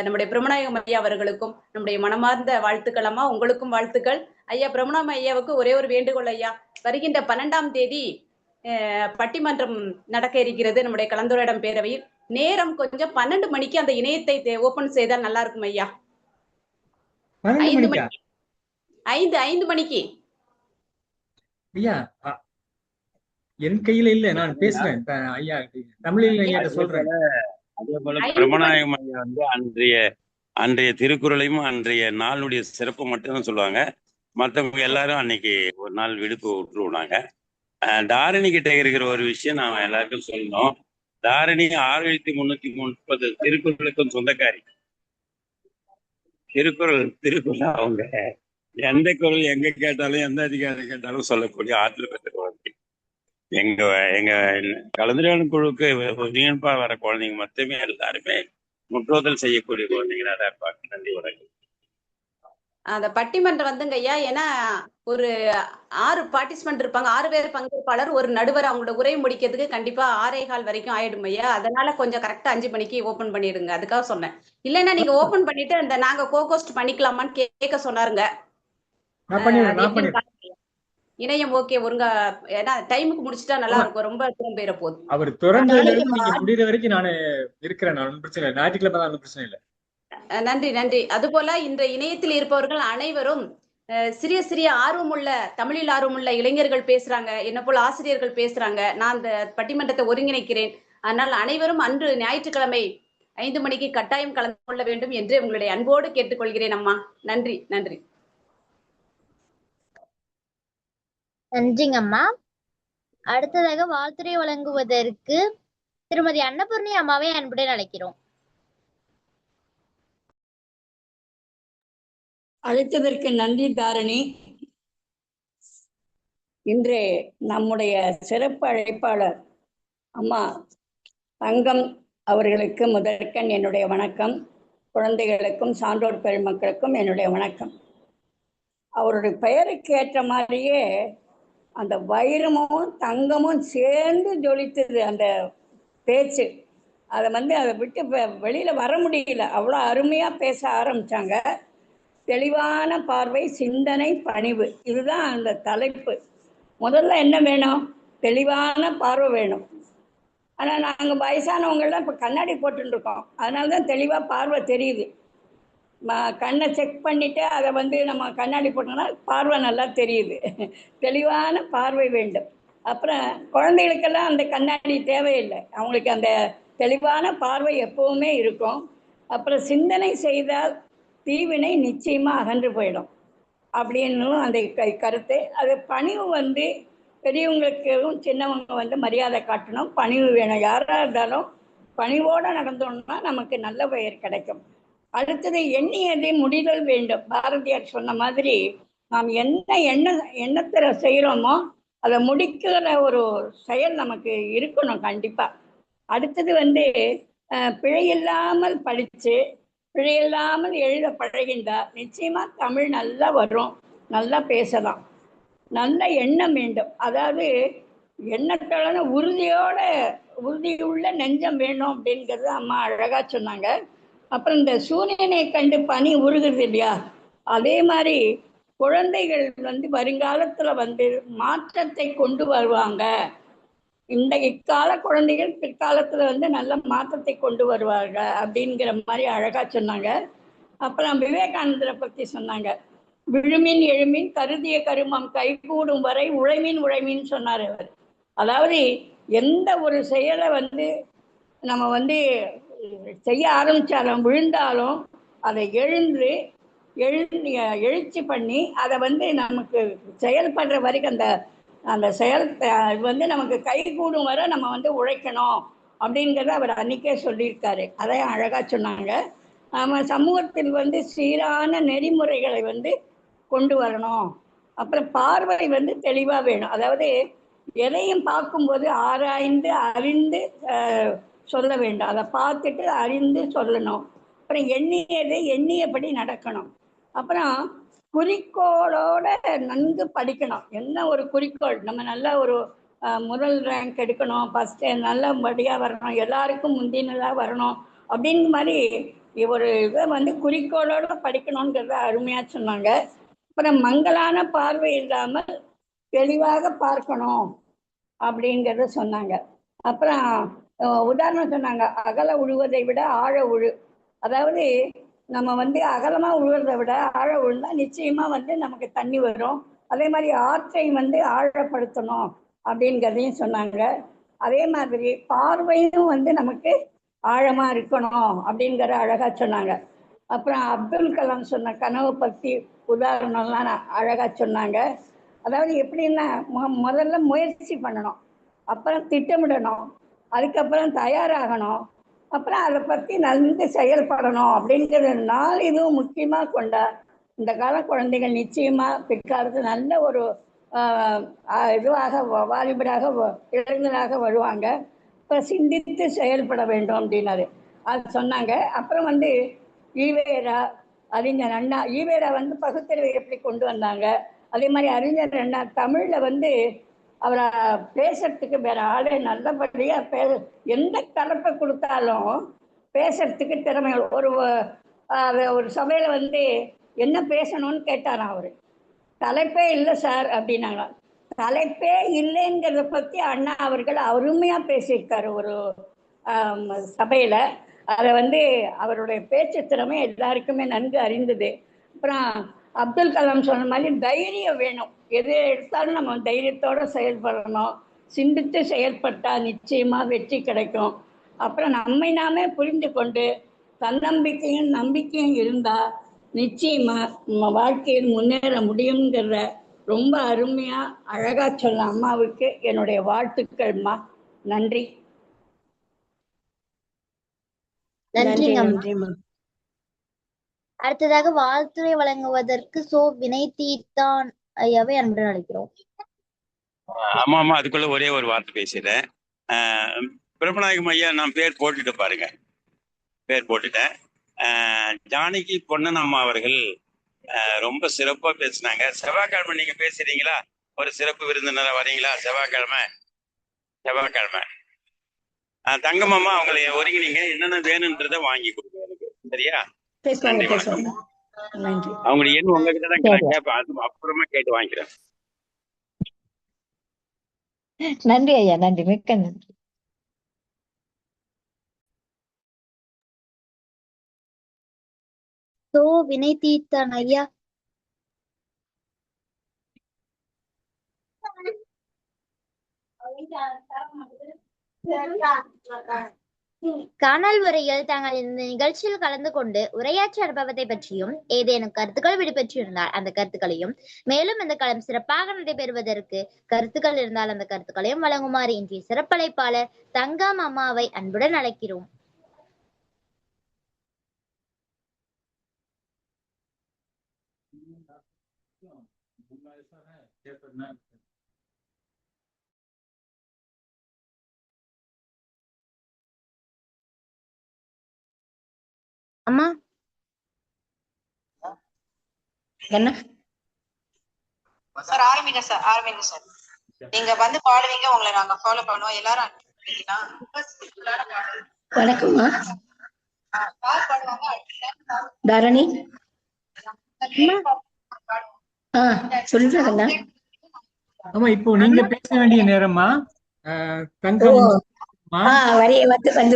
நம்முடைய பிரம்மநாயகம் ஐயா அவர்களுக்கும் நம்முடைய மனமார்ந்த வாழ்த்துக்கள். அம்மா, உங்களுக்கும் வாழ்த்துக்கள். ஐயா பிரம்மநாயகம் ஐயாவுக்கு ஒரே ஒரு வேண்டுகோள் ஐயா, வருகின்ற 12ஆம் தேதி பட்டிமன்றம் நடக்க இருக்கிறது நம்முடைய கலந்துரையாடும் பேரவையில். நேரம் கொஞ்சம் 12 மணிக்கு அந்த இணையத்தை ஓபன் செய்தால் நல்லா இருக்கும் ஐயா. 5 மணிக்கு 5 மணிக்கு ஐயா, என் கையில இல்ல, நான் பேசுறேன் ஐயா, தமிழில் ஐயா சொல்றேன். அதே போல பிரம்மநாயகம் ஐயா வந்து அன்றைய திருக்குறளையும் அன்றைய நாளுடைய சிறப்பு மட்டும்தான் சொல்லுவாங்க. மற்றவங்க எல்லாரும் அன்னைக்கு ஒரு நாள் விடுப்பு விட்டுருவாங்க. தாரணி கிட்ட இருக்கிற ஒரு விஷயம் நாம எல்லாருக்கும் சொல்லணும். தாரணி 6330 திருக்குறளுக்கும் சொந்தக்காரி. திருக்குறள் அவங்க எந்த குரல் எங்க கேட்டாலும் எந்த அதிகாரம் கேட்டாலும் சொல்லக்கூடிய ஆற்றல் பெற்ற குழந்தை. எங்க கலந்துரையாடல் குழுக்கு ஒருங்கிணைப்பா வர குழந்தைங்க மட்டுமே எல்லாருமே முற்றோதல் செய்யக்கூடிய குழந்தைங்களா தான் இருப்பாங்க. நன்றி, வணக்கம். அந்த பட்டிமன்றம் வந்துங்க ஐயா, ஏன்னா ஒரு 6 பார்ட்டிசிபென்ட் இருப்பாங்க, 6 பேர் பங்கேற்பாளர், ஒரு நடுவர். அவங்களோட உரை முடிக்கிறதுக்கு கண்டிப்பா 6:15 வரைக்கும் ஆயிடும் ஐயா. அதனால கொஞ்சம் கரெக்டா 5 மணிக்கு ஓபன் பண்ணிடுங்க, அதுக்காக சொன்னேன். இல்லைன்னா நீங்க ஓபன் பண்ணிட்டு அந்த நாங்க கோகோஸ்ட் பண்ணிக்கலாமான்னு கேட்க சொன்னாருங்க. இணையம் ஓகே, ஒருங்க ஏன்னா டைமுக்கு முடிச்சுட்டா நல்லா இருக்கும், ரொம்ப திரும்ப போகுது. அவர் திறந்ததுல இருந்து நீங்க முடிகிற வரைக்கும் நான் இருக்கிறேன், நான் பிரச்சனை இல்லை, ஞாயிற்றுக்கிழமை தான் பிரச்சனை இல்லை. நன்றி நன்றி. அதுபோல இந்த இணையத்தில் இருப்பவர்கள் அனைவரும் சிறிய சிறிய ஆர்வமுள்ள, தமிழில் ஆர்வமுள்ள இளைஞர்கள் பேசுறாங்க, என்ன போல ஆசிரியர்கள் பேசுறாங்க. நான் அந்த பட்டிமன்றத்தை ஒருங்கிணைக்கிறேன். ஆனால் அனைவரும் அன்று ஞாயிற்றுக்கிழமை 5 மணிக்கு கட்டாயம் கலந்து கொள்ள வேண்டும் என்று உங்களுடைய அன்போடு கேட்டுக்கொள்கிறேன் அம்மா. நன்றி நன்றி. நன்றிங்க அம்மா. அடுத்ததாக வாழ்த்துறை வழங்குவதற்கு திருமதி அன்னபூர்ணி அம்மாவை அன்புடன் அழைக்கிறோம். அழைத்ததற்கு நன்றி தாரணி. இன்று நம்முடைய சிறப்பு அழைப்பாளர் அம்மா தங்கம் அவர்களுக்கு முதற்கண் என்னுடைய வணக்கம். குழந்தைகளுக்கும் சான்றோர் பெருமக்களுக்கும் என்னுடைய வணக்கம். அவருடைய பெயருக்கு ஏற்ற மாதிரியே அந்த வைரமும் தங்கமும் சேர்ந்து ஜொலித்தது அந்த பேச்சு. அதை அதை விட்டு வெளியில வர முடியல, அவ்வளோ அருமையா பேச ஆரம்பிச்சாங்க. தெளிவான பார்வை, சிந்தனை, பணிவு, இதுதான் அந்த தலைப்பு. முதல்ல என்ன வேணும்? தெளிவான பார்வை வேணும். ஆனால் நாங்கள் வயசானவங்கள்லாம் இப்போ கண்ணாடி போட்டுருக்கோம், அதனால தான் தெளிவாக பார்வை தெரியுது. கண்ணை செக் பண்ணிவிட்டு அதை நம்ம கண்ணாடி போட்டோம்னா பார்வை நல்லா தெரியுது. தெளிவான பார்வை வேண்டும். அப்புறம் குழந்தைகளுக்கெல்லாம் அந்த கண்ணாடி தேவையில்லை, அவங்களுக்கு அந்த தெளிவான பார்வை எப்போவுமே இருக்கும். அப்புறம் சிந்தனை செய்தால் தீவினை நிச்சயமாக அகன்று போயிடும் அப்படின்னு அந்த கருத்து. அது பணிவு பெரியவங்களுக்கும் சின்னவங்க மரியாதை காட்டணும், பணிவு வேணும். யாராக இருந்தாலும் பணிவோடு நடந்தோம்னா நமக்கு நல்ல பெயர் கிடைக்கும். அடுத்தது எண்ணியதை முடிதல் வேண்டும். பாரதியார் சொன்ன மாதிரி நாம் எண்ணத்தை செய்கிறோமோ அதை முடிக்கிற ஒரு செயல் நமக்கு இருக்கணும் கண்டிப்பாக. அடுத்தது வந்து பிழையில்லாமல் படித்து பிழையில்லாமல் எழுத பழகின்றார். நிச்சயமா தமிழ் நல்லா வரும், நல்லா பேசலாம். நல்ல எண்ணம் வேண்டும். அதாவது எண்ணத்தோட உறுதியுள்ள நெஞ்சம் வேணும் அப்படிங்கிறது அம்மா அழகா சொன்னாங்க. அப்புறம் இந்த சூரியனை கண்டு பனி உருகுது இல்லையா, அதே மாதிரி குழந்தைகள் வந்து வருங்காலத்துல வந்து மாற்றத்தை கொண்டு வருவாங்க. இக்கால குழந்தைகள் பிற்காலத்துல வந்து நல்ல மாற்றத்தை கொண்டு வருவாங்க அப்படிங்கிற மாதிரி அழகா சொன்னாங்க. அப்புறம் விவேகானந்தரை பத்தி சொன்னாங்க. விழுமின் எழுமின் கருதிய கருமம் கைகூடும் வரை உழைமின் சொன்னார் அவர். அதாவது எந்த ஒரு செயலை வந்து நம்ம வந்து செய்ய ஆரம்பிச்சாலும் விழுந்தாலும் அதை எழுச்சி பண்ணி அதை வந்து நமக்கு செயல்படுற வரைக்கும் அந்த செயல் வந்து நமக்கு கை கூடும் வரை நம்ம வந்து உழைக்கணும் அப்படிங்கிறத அவர் அன்னைக்கே சொல்லியிருக்காரு. அதை அழகா சொன்னாங்க. நம்ம சமூகத்தில் வந்து சீரான நெறிமுறைகளை வந்து கொண்டு வரணும். அப்புறம் பார்வை வந்து தெளிவா வேணும். அதாவது எதையும் பார்க்கும்போது ஆராய்ந்து அறிந்து சொல்ல வேண்டும். அதை பார்த்துட்டு அறிந்து சொல்லணும். அப்புறம் எண்ணியபடி நடக்கணும். அப்புறம் குறிக்கோளோட நன்கு படிக்கணும். என்ன ஒரு குறிக்கோள், நம்ம நல்ல ஒரு முதல் ரேங்க் எடுக்கணும், ஃபர்ஸ்ட் நல்லபடியாக வரணும், எல்லாருக்கும் முந்தினதாக வரணும் அப்படிங்கிற மாதிரி ஒரு இதை வந்து குறிக்கோளோட படிக்கணுங்கிறத அருமையாக சொன்னாங்க. அப்புறம் மங்கலான பார்வை இல்லாமல் தெளிவாக பார்க்கணும் அப்படிங்கிறத சொன்னாங்க. அப்புறம் உதாரணம் சொன்னாங்க, அகல உழுவதை விட ஆழ உழு. அதாவது நம்ம வந்து அகலமா உழுவதை விட ஆழ உழுந்தா நிச்சயமா வந்து நமக்கு தண்ணி வரும். அதே மாதிரி ஆற்றை வந்து ஆழப்படுத்தணும் அப்படிங்கிறதையும் சொன்னாங்க. அதே மாதிரி பார்வையும் வந்து நமக்கு ஆழமா இருக்கணும் அப்படிங்கிற அழகா சொன்னாங்க. அப்புறம் அப்துல் கலாம் சொன்ன கனவு பற்றி உதாரணம்லாம் அழகா சொன்னாங்க. அதாவது எப்படின்னா முதல்ல முயற்சி பண்ணணும், அப்புறம் திட்டமிடணும், அதுக்கப்புறம் தயாராகணும், அப்புறம் அதை பற்றி நன்கு செயல்படணும் அப்படிங்கிற 4 இதுவும் முக்கியமாக கொண்ட இந்த கால குழந்தைகள் நிச்சயமா பிற்காலத்தில் நல்ல ஒரு இதுவாக வாலிபராக இளைஞராக வருவாங்க. இப்போ சிந்தித்து செயல்பட வேண்டும் அப்படின்னாரு, அது சொன்னாங்க. அப்புறம் வந்து ஈவேரா, அறிஞர் அண்ணா, ஈவேரா வந்து பகுத்தறிவை எப்படி கொண்டு வந்தாங்க, அதே மாதிரி அறிஞர் அண்ணா தமிழ்ல வந்து அவரை பேசுறதுக்கு வேற ஆளே நல்லபடியா எந்த தலைப்பை கொடுத்தாலும் பேசுறதுக்கு திறமை. ஒரு சபையில வந்து என்ன பேசணும்னு கேட்டாராம் அவரு. தலைப்பே இல்லை சார் அப்படின்னாங்க. தலைப்பே இல்லைங்கிறத பத்தி அண்ணா அவர்கள் அருமையா பேசியிருக்காரு ஒரு சபையில. அதை வந்து அவருடைய பேச்சு திறமை எல்லாருக்குமே நன்கு அறிந்தது. அப்புறம் அப்துல் கலாம் சொன்ன மாதிரி தைரியம் வேணும். எது எடுத்தாலும் நம்ம தைரியத்தோட செயல்படணும். சிந்தித்து செயல்பட்டா நிச்சயமா வெற்றி கிடைக்கும். அப்புறம் நம்மை நாமே புரிந்து கொண்டு தன்னம்பிக்கையும் நம்பிக்கையும் இருந்தா நிச்சயமா நம்ம வாழ்க்கையில் முன்னேற முடியுங்கிறத ரொம்ப அருமையா அழகா சொல்ல அம்மாவுக்கு என்னுடைய வாழ்த்துக்கள்மா. நன்றி. நன்றிங்கம்மா. அடுத்ததாக வாழ்த்துறை வழங்குவதற்கு வினய் தீர்த்தான் ஐயாவை அன்புடன் அழைக்கிறோம். ஆமா, அதுக்குள்ள ஒரே ஒரு வார்த்தை பேசுறேன். பிரபநாயகம் ஐயா, நான் பேர் போட்டுட்டு பாருங்க, பேர் போட்டுட்டேன். ஜானகி பொன்னன் அம்மா அவர்கள் ரொம்ப சிறப்பா பேசினாங்க. செவ்வாய்க்கிழமை நீங்க பேசுறீங்களா? ஒரு சிறப்பு விருந்தினரா வரீங்களா? செவ்வாய்க்கிழமை தங்கம்மா அவங்களை ஒருங்கினீங்க, என்னென்ன வேணும்ன்றத வாங்கி கொடுங்க எனக்கு, சரியா? நன்றி, வணக்கம். அவங்களுடைய எண் உங்ககிட்ட தான் கேட்பேன், அது அப்புறமா கேட்டு வாங்கிக்கிறேன். நன்றி ஐயா, நன்றி, மிக்க நன்றி. வினய் தீர்த்தான் ஐயா. காணல் உரையில் தாங்கள் இந்த நிகழ்ச்சியில் கலந்து கொண்டு உரையாற்ற அனுபவத்தை பற்றியும் ஏதேனும் கருத்துக்கள் விடுபெற்றிருந்தால் அந்த கருத்துக்களையும், மேலும் இந்த களம் சிறப்பாக நடைபெறுவதற்கு கருத்துக்கள் இருந்தால் அந்த கருத்துக்களையும் வழங்குமாறு இன்றைய சிறப்பழைப்பாளர் தங்கம் அம்மாவை அன்புடன் அழைக்கிறோம். அம்மா என்ன சார் ஆரம்பிங்க சார், ஆரம்பிங்க சார். நீங்க வந்து பாடுவீங்க, உங்களை நாங்க ஃபாலோ பண்ணுவோம். எல்லாரும் வணக்கம்மா. தரணி சொல்லுங்க. ஆமா, இப்போ நீங்க பேச வேண்டிய நேரமா தங்கம்.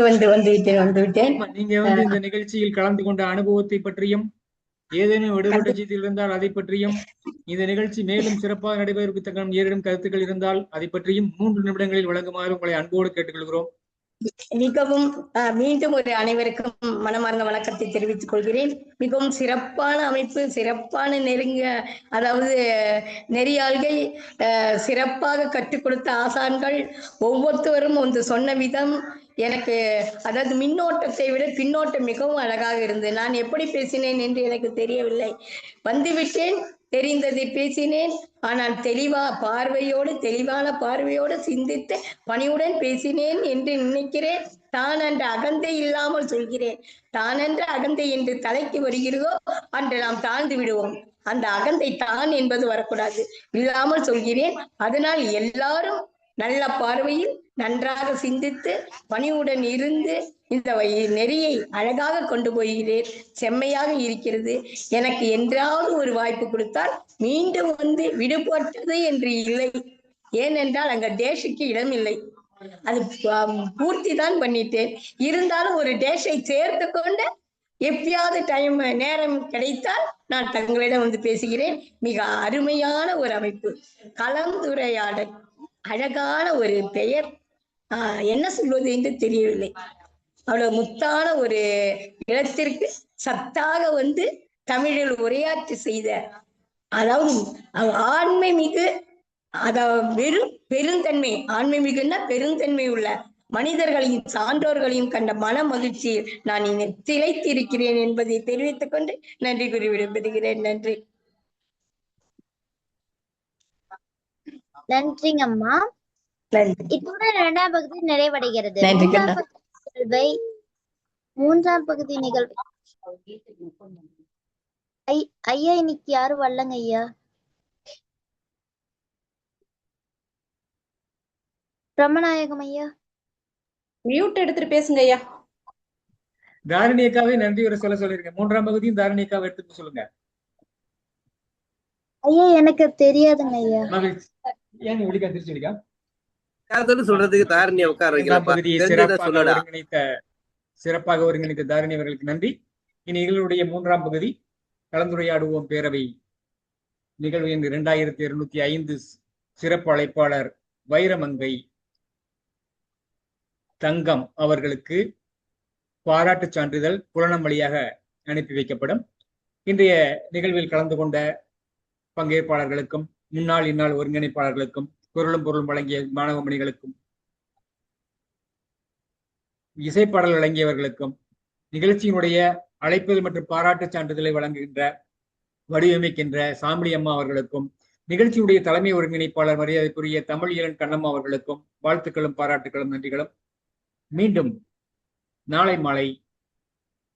வந்து விட்டேன். நீங்க வந்து இந்த நிகழ்ச்சியில் கலந்து கொண்ட அனுபவத்தை பற்றியும் ஏதேனும் விடுபட்ட செய்திகள் இருந்தால் அதை பற்றியும், இந்த நிகழ்ச்சி மேலும் சிறப்பாக நடைபெறுவதற்கு தங்கள் ஏதேனும் கருத்துக்கள் இருந்தால் அதை பற்றியும் 3 நிமிடங்களில் வழங்குமாறு உங்களை அன்போடு கேட்டுக்கொள்கிறோம். மிகவும் மீண்டும் ஒரு அனைவருக்கும் மனமார்ந்த வணக்கத்தை தெரிவித்துக் கொள்கிறேன். மிகவும் சிறப்பான அமைப்பு, சிறப்பான அதாவது நெறியாள்கள், சிறப்பாக கற்றுக் கொடுத்த ஆசான்கள், ஒவ்வொருத்தவரும் வந்து சொன்ன விதம் எனக்கு, அதாவது மின்னோட்டத்தை விட பின்னோட்டம் மிகவும் அழகாக இருந்தது. நான் எப்படி பேசினேன் என்று எனக்கு தெரியவில்லை. வந்துவிட்டேன், தெரிந்ததை பேசினேன். ஆனால் தெளிவான பார்வையோடு சிந்தித்து பணிவுடன் பேசினேன் என்று நினைக்கிறேன். தான் என்ற அகந்தை இல்லாமல் சொல்கிறேன். தான் என்ற அகந்தை என்று தலைக்கு வருகிறதோ அன்று நாம் தாழ்ந்து விடுவோம். அந்த அகந்தை தான் என்பது வரக்கூடாது, இல்லாமல் சொல்கிறேன். அதனால் எல்லாரும் நல்ல பார்வையில் நன்றாக சிந்தித்து பணிவுடன் இருந்து இந்த நெறியை அழகாக கொண்டு போகிறேன். செம்மையாக இருக்கிறது. எனக்கு என்றாவது ஒரு வாய்ப்பு கொடுத்தால் மீண்டும் வந்து விடுபட்டது என்று இல்லை. ஏனென்றால் அங்க டேஷுக்கு இடம் இல்லை. அது பூர்த்தி தான் பண்ணிட்டேன். இருந்தாலும் ஒரு டேஷை சேர்த்து கொண்டு எப்பயாவது நேரம் கிடைத்தால் நான் தங்களிடம் வந்து பேசுகிறேன். மிக அருமையான ஒரு அமைப்பு, கலந்துரையாடல், அழகான ஒரு பெயர். என்ன சொல்வது என்று தெரியவில்லை. அவ்வளவு முத்தான ஒரு இடத்திற்கு சத்தாக வந்து தமிழில் உரையாற்றி செய்த, அதாவது ஆண்மை மிகு, அதாவது பெருந்தன்மை, ஆண்மை மிகுன்னா பெருந்தன்மை உள்ள மனிதர்களையும் சான்றோர்களையும் கண்ட மன மகிழ்ச்சியில் நான் திளைத்திருக்கிறேன் என்பதை தெரிவித்துக் கொண்டு நன்றி கூறி விடைபெறுகிறேன். நன்றி. நன்றிங்க அம்மா. இத்துடன் 2ஆம் பகுதி நிறைவடைகிறது. 3ஆம் பகுதி நிகழ்வு ஐயா இன்னைக்கு யாரும் வரலங்க ஐயா. பிரம்மநாயகம் ஐயா மியூட் எடுத்துட்டு பேசுங்க ஐயா. தாரணியக்காவே நன்றி ஒரு சொல்லிருங்க. 3ஆம் பகுதியும் தாரணியக்காவை எடுத்துட்டு சொல்லுங்க. ஐயா எனக்கு தெரியாதுங்க ஐயா. ஏன் ஒளிக்கா திருச்சி ஒளிக்கா சொல்றதுக்கு தாரணி சிறப்பாக ஒருங்கிணைத்த தாரணி அவர்களுக்கு நன்றி. இந்நிகழ்வுடைய 3ஆம் பகுதி கலந்துரையாடுவோம் பேரவை நிகழ்வு எண் 2205 சிறப்பு அழைப்பாளர் வைரமங்கை தங்கம் அவர்களுக்கு பாராட்டு சான்றிதழ் புலனம் வழியாக அனுப்பி வைக்கப்படும். இன்றைய நிகழ்வில் கலந்து கொண்ட பங்கேற்பாளர்களுக்கும் இந்நாள் ஒருங்கிணைப்பாளர்களுக்கும் பொருளும் வழங்கிய மாணவ மணிகளுக்கும் இசைப்பாடல் வழங்கியவர்களுக்கும் நிகழ்ச்சியினுடைய அழைப்பது மற்றும் பாராட்டு சான்றிதழை வழங்குகின்ற வடிவமைக்கின்ற சாமினி அம்மா அவர்களுக்கும் நிகழ்ச்சியுடைய தலைமை ஒருங்கிணைப்பாளர் மரியாதைக்குரிய தமிழ் ஈழன் கண்ணம்மா அவர்களுக்கும் வாழ்த்துக்களும் பாராட்டுகளும் நன்றிகளும். மீண்டும் நாளை மாலை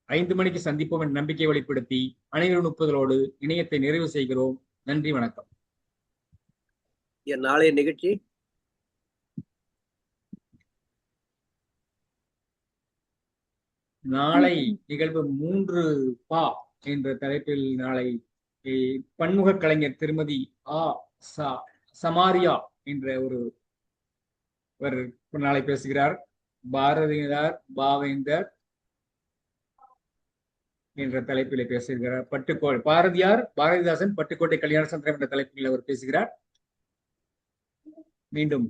5 மணிக்கு சந்திப்போம் என்ற நம்பிக்கை வெளிப்படுத்தி அனைவரும் ஒப்புதலோடு இணையத்தை நிறைவு செய்கிறோம். நன்றி, வணக்கம். நாளைய நிகழ்ச்சி நாளை நிகழ்வு 3 என்ற தலைப்பில் நாளை பன்முக கலைஞர் திருமதி சமாரியா என்ற ஒரு நாளை பேசுகிறார். பாரதியார் பாவேந்தர் என்ற தலைப்பில் பேசுகிறார். பாரதிதாசன் பட்டுக்கோட்டை கல்யாண சந்திரம் என்ற தலைப்பில் அவர் பேசுகிறார். மீண்டும்